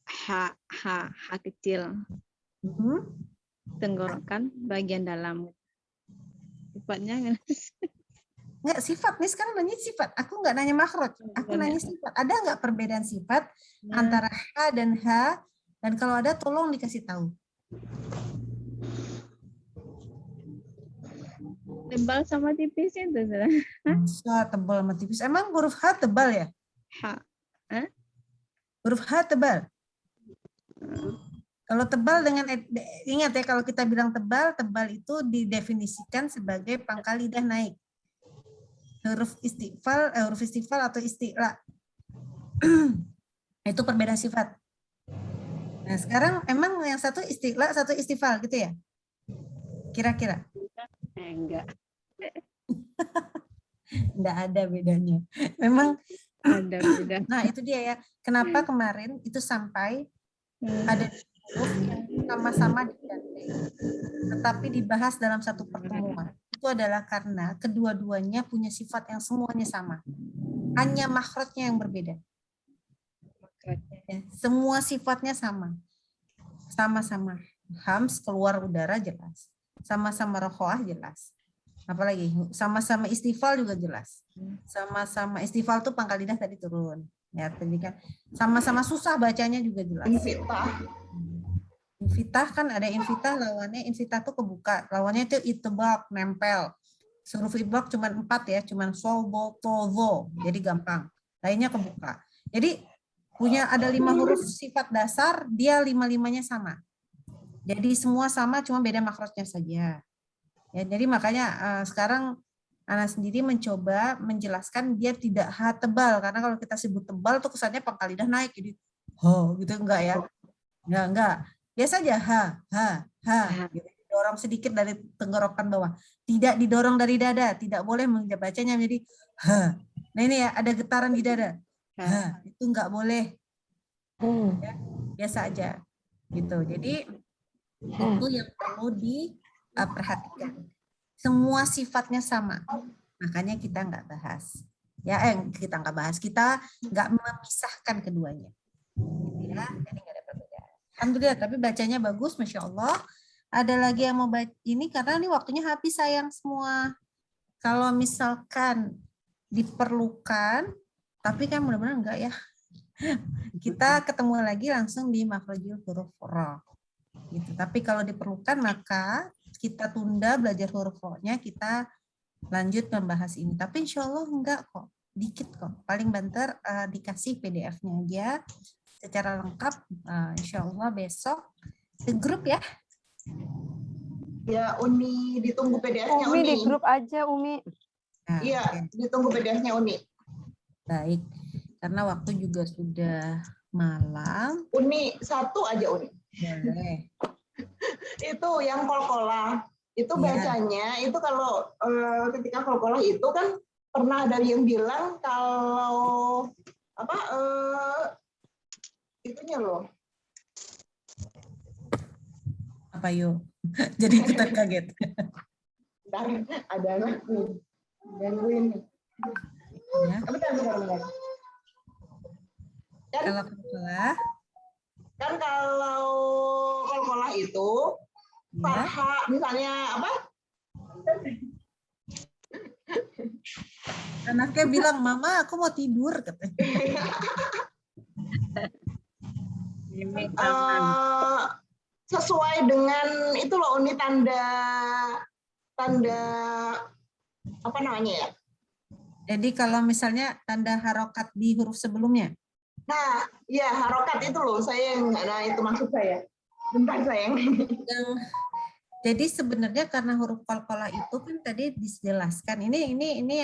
H kecil, tenggorokan bagian dalam. Sifatnya Enggak, sifat nih sekarang nanya sifat. Aku enggak nanya makhraj. Aku nanya sifat. Ada enggak perbedaan sifat antara H dan H Dan kalau ada tolong dikasih tahu. Tebal sama tipis itu. Masa tebal sama tipis. Emang huruf H tebal ya? H. Huruf H tebal. Kalau tebal dengan, ingat ya kalau kita bilang tebal, tebal itu didefinisikan sebagai pangkal lidah naik. Huruf istifal atau isti'la. Itu perbedaan sifat. Nah sekarang emang yang satu isti'la, satu istifal gitu ya? Kira-kira? Enggak. Enggak ada bedanya. Memang ada beda. Nah itu dia ya. Kenapa kemarin itu sampai ada huruf yang sama-sama digandeng, tetapi dibahas dalam satu pertemuan. Itu adalah karena kedua-duanya punya sifat yang semuanya sama. Hanya makhrajnya yang berbeda. Ya, semua sifatnya sama. Sama-sama hams keluar udara jelas. Sama-sama rokhawah jelas. Apalagi sama-sama istifal juga jelas. Sama-sama istifal tuh pangkal lidah tadi turun. Ya, tadi kan sama-sama susah bacanya juga jelas. Infitah kan ada infitah, lawannya infitah tuh kebuka. Lawannya itu itbaq, nempel. Huruf itbaq cuma 4 ya, cuma sobo, tozo. Jadi gampang. Lainnya kebuka. Jadi punya ada 5 huruf sifat dasar, dia 5-5-nya sama. Jadi semua sama, cuma beda makhrajnya saja. Ya, jadi makanya sekarang Ana sendiri mencoba menjelaskan dia tidak H tebal, karena kalau kita sebut tebal tuh kesannya pangkal lidah naik, jadi ho gitu enggak ya? Enggak. Biasa aja ha. Gitu. Didorong sedikit dari tenggorokan bawah. Tidak didorong dari dada, tidak boleh membacanya menjadi ha. Nah ini ya ada getaran di dada. Ha, itu enggak boleh. Ya, biasa aja. Gitu. Jadi itu yang perlu diperhatikan. Semua sifatnya sama, makanya kita nggak bahas. Ya, kita nggak bahas, kita nggak memisahkan keduanya. Gitu ya, jadi nggak ada perbedaan. Alhamdulillah, tapi bacanya bagus, masya Allah. Ada lagi yang mau baca ini karena ini waktunya habis sayang semua. Kalau misalkan diperlukan, tapi kan mudah-mudahan enggak ya. Kita ketemu lagi langsung di makhrajul huruf ra. Gitu. Tapi kalau diperlukan maka kita tunda belajar huruf ro-nya, kita lanjut membahas ini. Tapi insya Allah enggak kok, dikit kok. Paling banter dikasih PDF-nya aja secara lengkap. Insya Allah besok di grup ya. Ya Uni ditunggu PDF-nya Umi Uni. di grup aja Umi. Nah, Iya, ditunggu PDF-nya Uni. Baik, karena waktu juga sudah malam. Uni satu aja Uni. Boleh. Itu yang kol-kolah itu bacanya itu kalau ketika kol-kolah itu kan pernah ada yang bilang kalau apa itunya loh Apa yuk? Jadi kita kaget. Bentar, ada anak nih gangguin nih. Ya. Bentar. Kalau kol-kolah kan kalau kol-kolah itu Farha misalnya apa? Anaknya bilang, "Mama, aku mau tidur," katanya. Sesuai dengan itu loh Uni tanda apa namanya ya? Jadi kalau misalnya tanda harokat di huruf sebelumnya. Nah, ya harokat itu loh saya yang nah itu maksud saya. Bentar sayang. Jadi sebenarnya karena huruf qalqalah itu kan tadi dijelaskan. Ini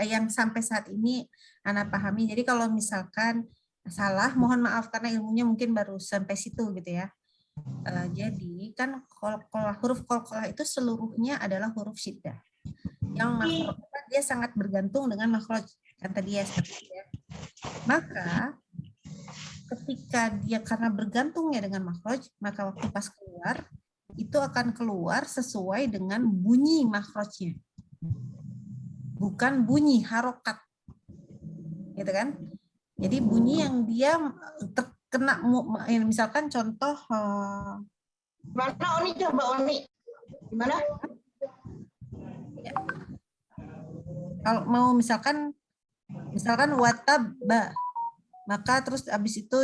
yang sampai saat ini Ana pahami. Jadi kalau misalkan salah, mohon maaf karena ilmunya mungkin baru sampai situ gitu ya. Jadi kan huruf qalqalah itu seluruhnya adalah huruf syiddah. Yang makhrajnya dia sangat bergantung dengan makhraj yang tadi ya. Maka ketika dia karena bergantungnya dengan makhraj, maka waktu pas keluar itu akan keluar sesuai dengan bunyi makhrajnya, bukan bunyi harokat, gitu kan? Jadi bunyi yang dia terkena, misalkan contoh. Mana Oni coba Oni, gimana? Ya. Kalau mau misalkan watabba, maka terus habis itu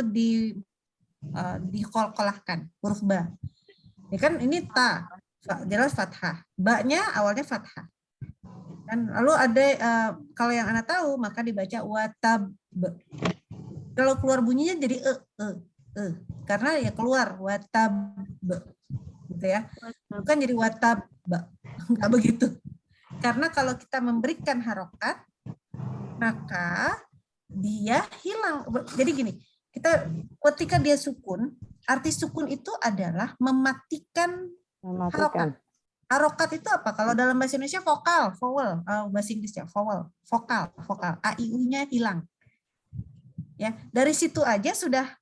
dikolkolahkan huruf ba. Ya kan ini ta, jelas fathah. Ba-nya awalnya fathah. Dan lalu ada kalau yang Anda tahu maka dibaca watab. Kalau keluar bunyinya jadi karena ya keluar watab gitu ya. Bukan jadi watab, enggak begitu. Karena kalau kita memberikan harokat maka dia hilang. Jadi gini, kita ketika dia sukun, arti sukun itu adalah mematikan harokat. Harokat itu apa? Kalau dalam bahasa Indonesia vokal, vowel, bahasa Inggrisnya vowel, vokal, a i u-nya hilang. Ya, dari situ aja sudah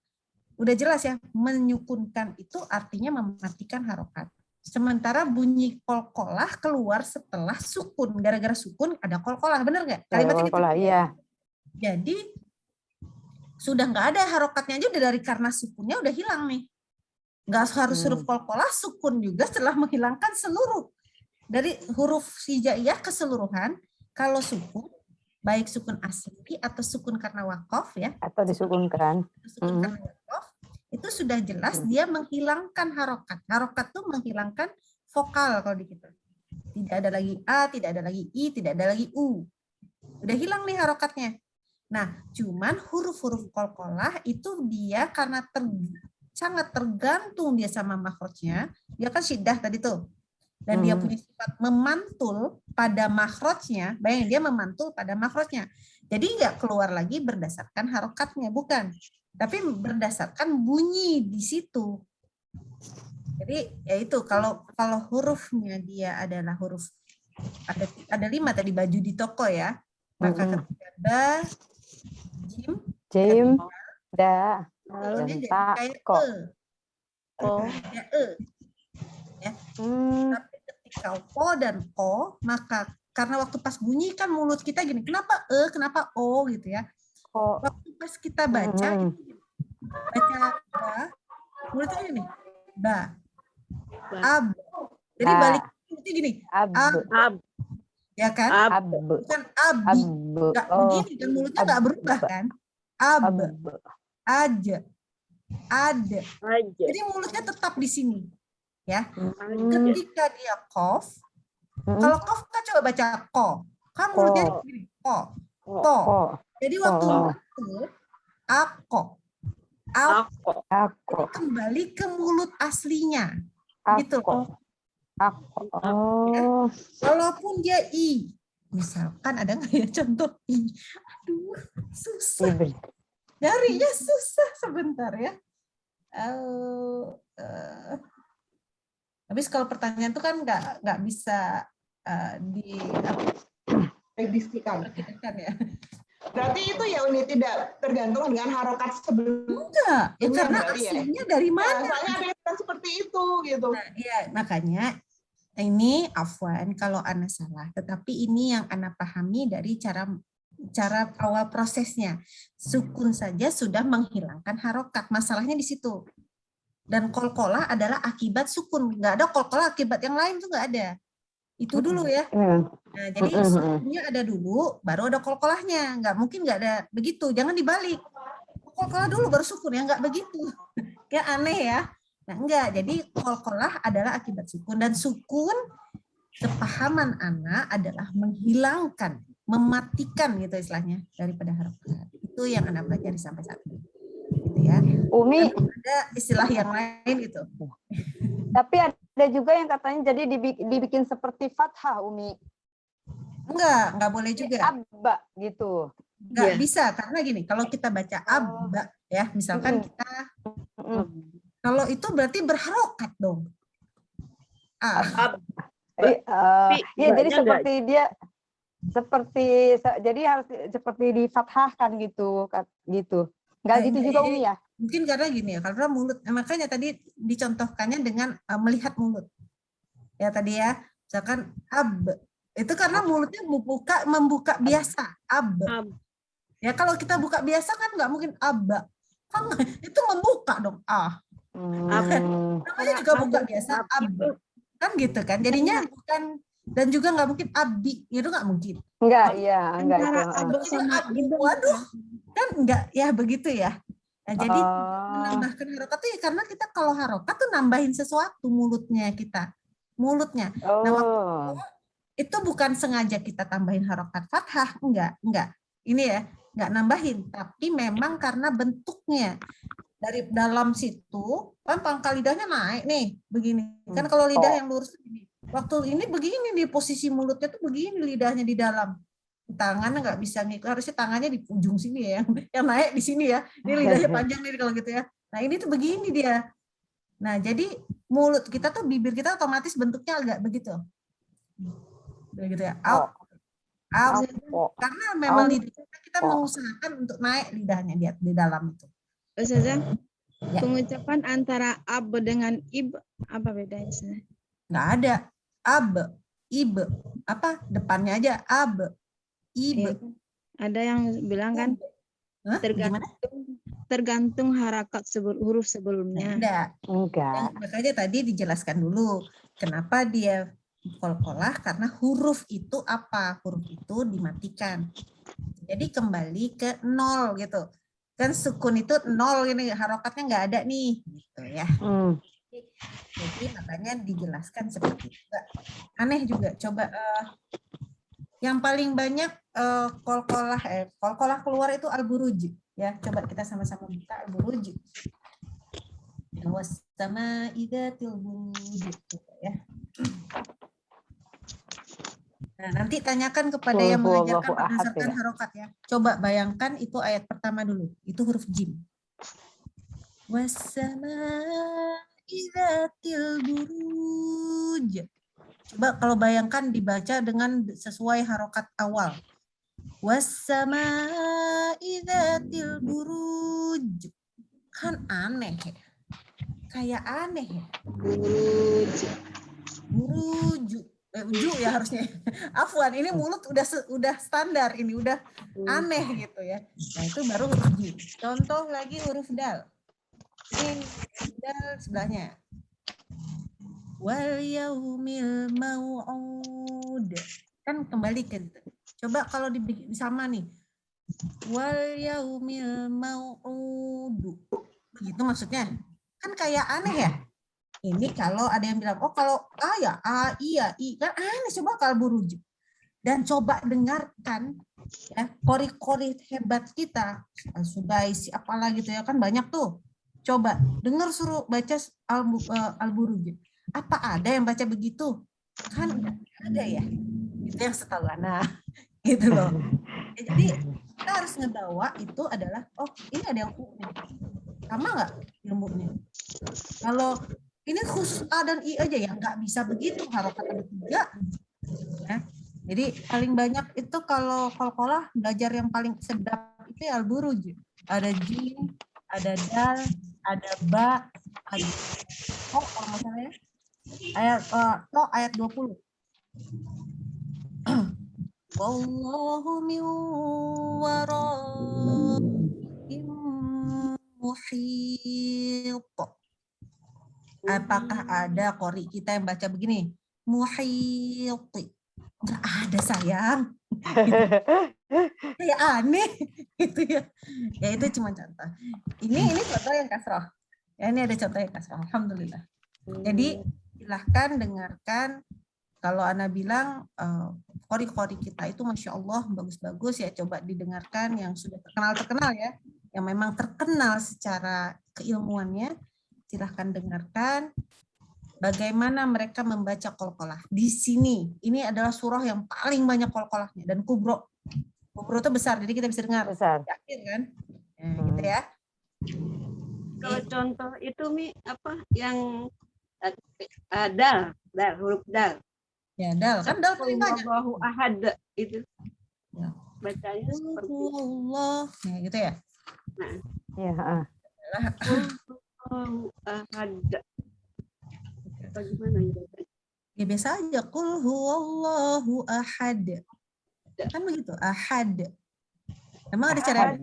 jelas ya, menyukunkan itu artinya mematikan harokat. Sementara bunyi kolkolah keluar setelah sukun, gara-gara sukun ada kolkolah, benar nggak? Kalimatnya gitu. Iya. Jadi sudah nggak ada harokatnya aja dari karena sukunnya udah hilang nih. Nggak harus huruf kolkolah, sukun juga setelah menghilangkan seluruh dari huruf hijaiyah keseluruhan. Kalau sukun, baik sukun asli atau sukun karena wakof ya, atau disukunkan, karena wakof, itu sudah jelas dia menghilangkan harokat. Harokat tuh menghilangkan vokal kalau di kita. Tidak ada lagi a, tidak ada lagi i, tidak ada lagi u. Udah hilang nih harokatnya. Nah, cuman huruf-huruf kolkolah itu dia karena sangat tergantung dia sama makhrajnya. Dia kan syiddah tadi tuh. Dan dia punya sifat memantul pada makhrajnya. Bayangin dia memantul pada makhrajnya. Jadi nggak keluar lagi berdasarkan harokatnya, bukan. Tapi berdasarkan bunyi di situ. Jadi ya itu kalau hurufnya dia adalah huruf ada 5 tadi baju di toko ya. Maka ketika ba, jim, da, lalu dia jadi kayak ya. Tapi ketika ko dan ko, maka karena waktu pas bunyi kan mulut kita gini, kenapa kenapa o gitu ya. Waktu pas kita baca ba, mulutnya gini, ba, ab. Jadi balik mulutnya gini, ab. Ya kan? Bukan abi. Enggak begini kan mulutnya enggak berubah kan? Ab. Aja. Ada. Jadi mulutnya tetap di sini. Ya. Ketika dia qaf, kalau qaf kita coba baca ko. Kan mulutnya begini, ko. Jadi waktu itu ako. Jadi kembali ke mulut aslinya. Gitu loh. Walaupun dia i, misalkan ada nggak ya contoh i? Aduh, susah. Nyarinya susah sebentar ya. Habis kalau pertanyaan itu kan nggak bisa prediksikan ya. Berarti itu ya Uni tidak tergantung dengan harokat sebelumnya. Enggak, ya karena aslinya dari mana? Soalnya ada yang seperti itu gitu. Nah, iya, makanya ini afwan kalau Ana salah, tetapi ini yang Ana pahami dari cara awal prosesnya. Sukun saja sudah menghilangkan harokat. Masalahnya di situ. Dan kolkolah adalah akibat sukun. Nggak ada kolkolah akibat yang lain tuh nggak ada. Itu dulu ya. Nah, jadi sukunnya ada dulu, baru ada kolkolahnya. Nggak mungkin nggak ada begitu. Jangan dibalik. Kolkolah dulu baru sukun ya, nggak begitu. Kayak aneh ya. Nah, enggak. Jadi kolkolah adalah akibat sukun, dan sukun kepahaman anak adalah menghilangkan, mematikan gitu istilahnya daripada harokat. Itu yang anak pelajari sampai saat ini. Gitu ya. Umi, dan ada istilah yang lain gitu. Tapi ada juga yang katanya jadi dibikin seperti fathah, Umi. Enggak boleh juga. Abba gitu. Enggak bisa, karena gini, kalau kita baca abba ya, misalkan kita kalau itu berarti berharokat dong. Iya, jadi seperti dia jadi harus seperti difathahkan gitu. Enggak gitu juga Umi ya? Mungkin karena gini ya, karena mulut, makanya tadi dicontohkannya dengan melihat mulut. Ya tadi ya, misalkan ab, itu karena mulutnya membuka biasa, ab. Ya kalau kita buka biasa kan nggak mungkin abba, kan itu membuka dong, namanya juga buka biasa, ab, kan gitu kan, jadinya bukan, dan juga nggak mungkin abi, itu nggak mungkin. Enggak itu. Waduh, kan enggak ya begitu ya. Nah, jadi menambahkan harokat tuh ya karena kita kalau harokat tuh nambahin sesuatu mulutnya kita. Mulutnya. Nah, waktu itu bukan sengaja kita tambahin harokat fathah, enggak. Ini ya, enggak nambahin, tapi memang karena bentuknya. Dari dalam situ, kan pangkal lidahnya naik nih, begini. Kan kalau lidah yang lurus begini. Waktu ini begini nih, posisi mulutnya tuh begini lidahnya di dalam. Tangannya nggak bisa ngikut, harusnya tangannya di ujung sini ya, yang naik di sini ya. Ini lidahnya panjang nih kalau gitu ya. Nah ini tuh begini dia. Nah jadi mulut kita tuh, bibir kita otomatis bentuknya agak begitu. Begitu ya. Karena memang lidah kita mengusahakan untuk naik lidahnya di dalam itu. Ustazah, Ya. pengucapan antara ab dengan ib apa bedanya? Nggak ada. Ab, ib, apa depannya aja ab, ib. Ada yang bilang kan tergantung harakat huruf sebelumnya. Enggak. Makanya tadi dijelaskan dulu kenapa dia qalqalah, karena huruf itu apa? Huruf itu dimatikan. Jadi kembali ke 0 gitu. Kan sukun itu 0 ini, harokatnya nggak ada nih gitu ya. Jadi makanya dijelaskan seperti itu. Aneh juga, coba yang paling banyak qalqalah keluar itu al-buruj ya. Coba kita sama-sama buka al-buruj. Wassama idzatil buruj gitu ya. Nah, nanti tanyakan kepada yang mengajarkan berdasarkan harokat ya. Coba bayangkan itu ayat pertama dulu. Itu huruf jim. Wassama'i dzatil buruj. Coba kalau bayangkan dibaca dengan sesuai harokat awal. Wassama'i dzatil buruj. Kan aneh ya. Kayak aneh ya. Buruj. Uju ya harusnya. Afwan, ini mulut udah standar, ini udah aneh gitu ya. Nah itu baru huruf jim. Contoh lagi huruf dal. Ini dal sebelahnya. Wal yaumil mau'ud. Kan kembali ke itu. Coba kalau sama nih. Wal yaumil mau'ud. Begitu maksudnya. Kan kayak aneh ya. Ini kalau ada yang bilang, oh kalau A ya A, iya, I. Kan aneh, coba kalau buruj. Dan coba dengarkan ya, kori-kori hebat kita. Sudaisi apalah gitu ya, kan banyak tuh. Coba dengar suruh baca al-buruj. Apa ada yang baca begitu? Kan ada ya. Itu yang setahu anak. Gitu loh. Ya, jadi kita harus ngebawa itu adalah, oh ini ada yang U-nya. Sama nggak ilmunya? Kalau ini khusus A dan I aja ya, nggak bisa begitu, harokat ada 3. Ya. Jadi paling banyak itu kalau qalqalah belajar yang paling sedap itu ya al-buruj. Ada jim, ada dal, ada ba, ada kalau masalahnya ayat 20. Wallahu min waraihim muhit. Apakah ada qori kita yang baca begini? Muhiti. Enggak ada sayang. Kayak aneh gitu ya. Ya itu cuma contoh. Ini contoh yang kasroh. Ya ini ada contoh yang kasroh. Alhamdulillah. Jadi silahkan dengarkan. Kalau Ana bilang qori-qori kita itu Masya Allah bagus-bagus ya, coba didengarkan yang sudah terkenal ya. Yang memang terkenal secara keilmuannya. Silahkan dengarkan bagaimana mereka membaca qalqalah. Di sini, ini adalah surah yang paling banyak qalqalahnya dan kubro. Kubro itu besar, jadi kita bisa dengar. Besar. Yakin kan? Nah, gitu ya. Kalau contoh itu Mi apa yang dal, huruf dal. Ya, dal. Kan dal paling banyak. Allahu ahad itu. Ya. Bacanya seperti Allah. Ya, gitu ya. Nah. Ya, Allahu ahad. Bagaimana ya? Ya biasa aja. Qul huwallahu ahad. Kan begitu. Ahad. Emang ada cara?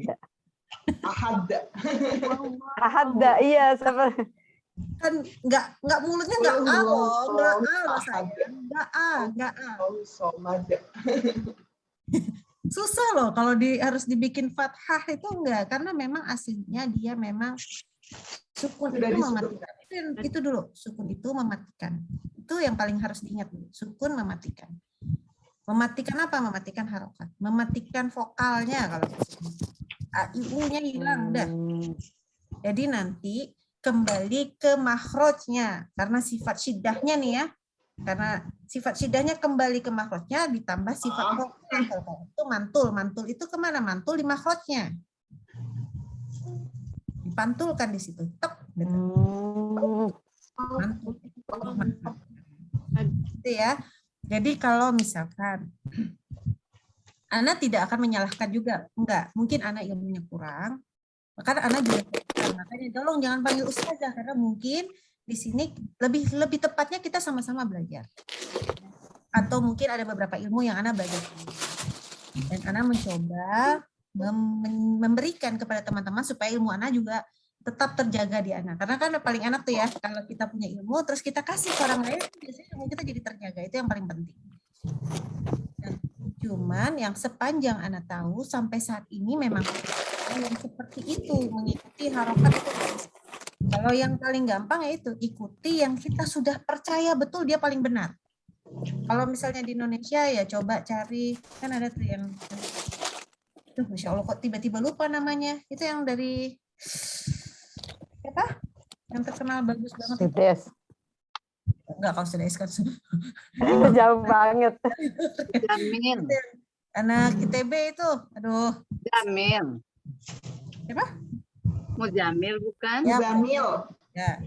Ahad. Ahad, iya. Kan nggak mulutnya nggak A loh. Nggak A loh sayang. Nggak A. Susah loh kalau harus dibikin fathah itu enggak, karena memang aslinya dia memang sukun itu mematikan. Itu dulu, sukun itu mematikan. Itu yang paling harus diingat dulu. Sukun mematikan. Mematikan apa? Mematikan harokat. Mematikan vokalnya kalau IU-nya hilang udah. Jadi nanti kembali ke makhrajnya karena sifat syiddahnya nih ya. Karena sifat syiddahnya kembali ke makhrajnya ditambah sifat vokal. Itu mantul. Mantul itu kemana? Mantul di makhrajnya. Dipantulkan di situ. Tek. Mantul. Gitu ya. Jadi kalau misalkan Ana tidak akan menyalahkan juga. Enggak. Mungkin Ana ilmunya kurang. Maka Ana juga makanya tolong jangan panggil ustazah karena mungkin di sini lebih tepatnya kita sama-sama belajar. Atau mungkin ada beberapa ilmu yang Ana belajar. Dan Ana mencoba memberikan kepada teman-teman supaya ilmu Ana juga tetap terjaga di Ana. Karena kan paling enak tuh ya, kalau kita punya ilmu terus kita kasih ke orang lain, biasanya ilmu kita jadi terjaga. Itu yang paling penting. Nah, cuman yang sepanjang Ana tahu sampai saat ini memang yang seperti itu, mengikuti harokat itu. Kalau yang paling gampang yaitu ikuti yang kita sudah percaya betul dia paling benar. Kalau misalnya di Indonesia ya coba cari, kan ada tuh yang Masya Allah kok tiba-tiba lupa namanya. Itu yang dari apa? Yang terkenal bagus banget. Sudes. Enggak, kalau Sudes kan. Itu jauh banget. Jamil. Anak ITB itu. Aduh. Jamil. Siapa? Muzamil bukan? Ya, Muzamil. Ya.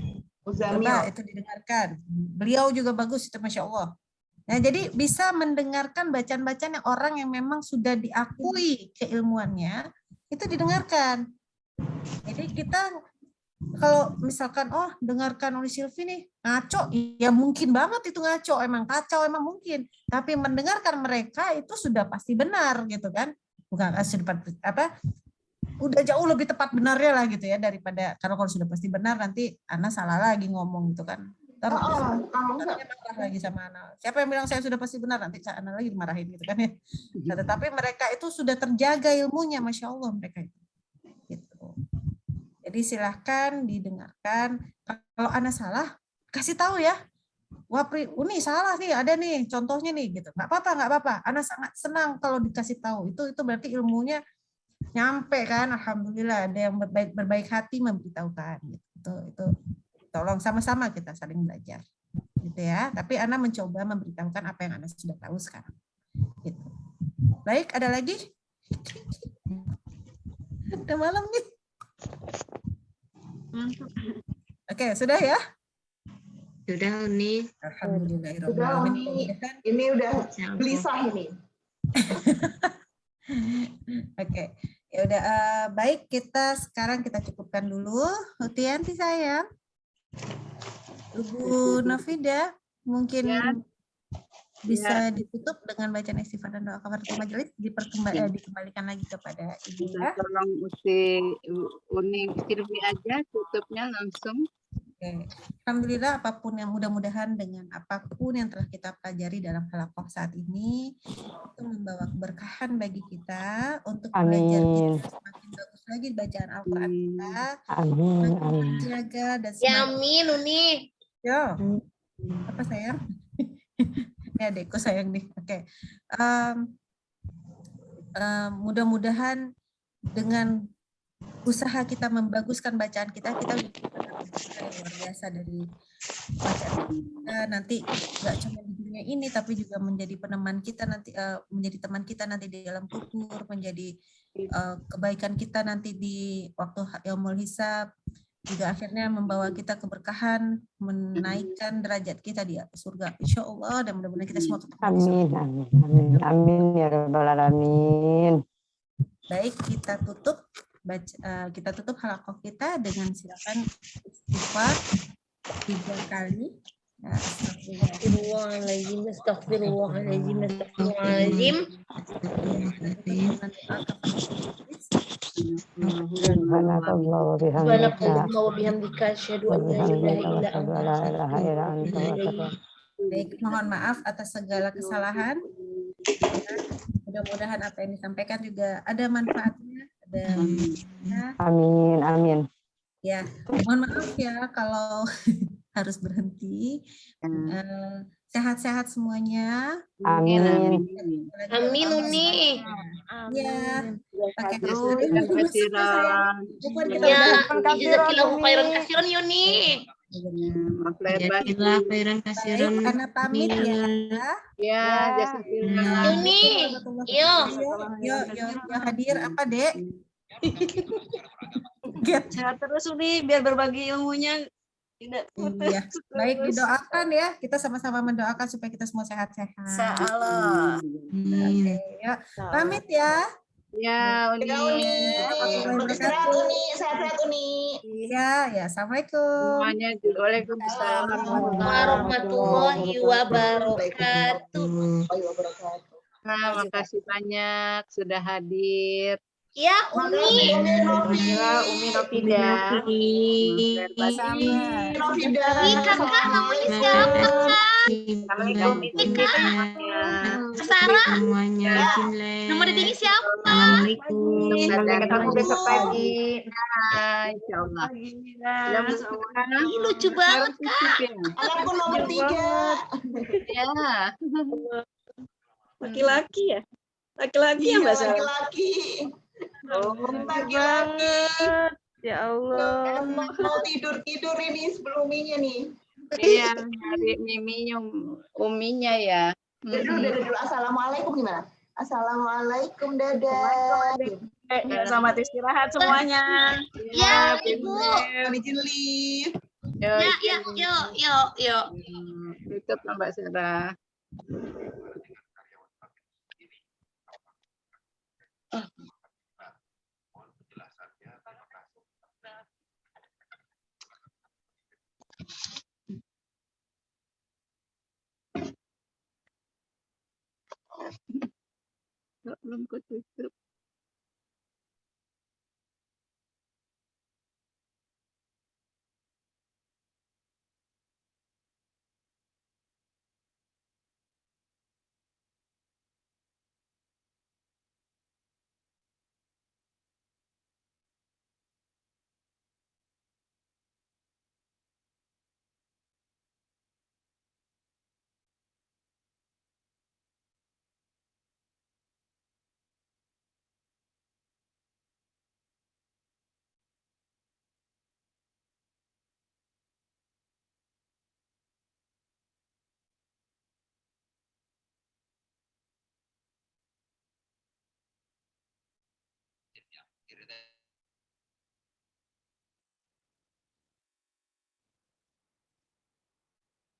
Muzamil. Coba itu didengarkan. Beliau juga bagus itu Masya Allah. Nah, jadi bisa mendengarkan bacaan-bacaan yang orang yang memang sudah diakui keilmuannya, itu didengarkan. Jadi kita kalau misalkan, oh dengarkan Uli Silvi nih, ngaco, ya mungkin banget itu ngaco, emang kacau, emang mungkin. Tapi mendengarkan mereka itu sudah pasti benar gitu kan. Bukan apa, udah jauh lebih tepat benarnya lah gitu ya, daripada kalau sudah pasti benar nanti Ana salah lagi ngomong gitu kan. Terus marah lagi sama Ana. Siapa yang bilang saya sudah pasti benar, nanti Ana lagi dimarahin gitu kan ya. Nah, tetapi mereka itu sudah terjaga ilmunya, Masya Allah mereka itu. Gitu. Jadi silahkan didengarkan. Kalau Ana salah, kasih tahu ya. Wah, Uni salah nih, ada nih contohnya nih gitu. Nggak apa-apa. Ana sangat senang kalau dikasih tahu. Itu berarti ilmunya nyampe kan. Alhamdulillah ada yang berbaik hati memberitahukan. Gitu. Itu tolong sama-sama kita saling belajar. Gitu ya. Tapi Ana mencoba memberitahukan apa yang Ana sudah tahu sekarang. Gitu. Baik, ada lagi? Udah malam nih. Oke, sudah ya? Sudah, Uni. Alhamdulillah. Ini udah gelisah ini. Oke. Ya udah baik, sekarang kita cukupkan dulu. Hutianti sayang. Ibu Novida mungkin bisa ditutup dengan bacaan istighfar dan doa kafaratul majelis, dikembalikan lagi kepada Ibu ya. Tolong Uni Silvi aja tutupnya langsung. Oke. Alhamdulillah apapun yang mudah-mudahan dengan apapun yang telah kita pelajari dalam halaqah saat ini itu membawa keberkahan bagi kita untuk belajar kita semakin bagus lagi bacaan Al-Quran kita. Semakin terjaga dan Yamin, Uni. Yo. Apa sayang? Ya adekku sayang nih. Oke. Mudah-mudahan dengan usaha kita membaguskan bacaan kita luar biasa dari bacaan kita. Nanti nggak cuma di dunia ini tapi juga menjadi peneman kita nanti, menjadi teman kita nanti di dalam kubur, menjadi kebaikan kita nanti di waktu yaumul hisab, juga akhirnya membawa kita keberkahan, menaikkan derajat kita di surga insya Allah, dan mudah-mudahan kita semua tetap amin ya rabbal alamin. Baik, kita tutup halaqah kita dengan silakan istighfar 3 kali. Astagfirullahaladzim, astagfirullahaladzim, astagfirullahaladzim. Subhanallah wa bihamdika asyhadu an la ilaha illa anta. Baik, mohon maaf atas segala kesalahan. Mudah-mudahan apa yang disampaikan juga ada manfaatnya. Ada Amin, amin. ya. Mohon maaf ya kalau harus berhenti. Sehat-sehat semuanya. Amin. Amin Uni. Ya. Pakai Terus terus kasiran. Ya, jazakillahu khairan kasiran Yuni. Jazakallah khairan kasiran. Baik, Ana pamit ya. Ya, jazakallah. Yuni, yuk. Yuk hadir apa, Dek? Sehat terus Uni, biar berbagi ilmunya tidak putus. Iya. Baik, didoakan ya. Kita sama-sama mendoakan supaya kita semua sehat-sehat. Insyaallah. Oke, yuk. Pamit ya. Ya, Uni. Sehat Uni, sehat Uni. Ya. Assalamualaikum. Semuanya juga. Waalaikumsalam. Warahmatullahi wabarakatuh. Nah, makasih banyak sudah hadir. Ya, Umi. Umi Nofida. Umi kakak namanya siapa kak? Sarah. Semuanya. Nama dedeknya siapa? Assalamualaikum. Sampai ketemu besok pagi. Nah, insya Allah. Ih, lucu banget kak. Anakku nomor 3. Ya. Laki-laki ya? Laki-laki ya Mbak Sarah? Laki-laki. Oh, Laki-laki. Ya Allah. Mau tidur ini sebelum Uminya nih. Iya, hari Miminya, Uminya ya. Dulu. Assalamualaikum gimana? Assalamualaikum, dadah. Selamat istirahat semuanya. Ya, Ibu. Izin live. Yuk. Tutup Mbak Sarah. Belum kututup. Yang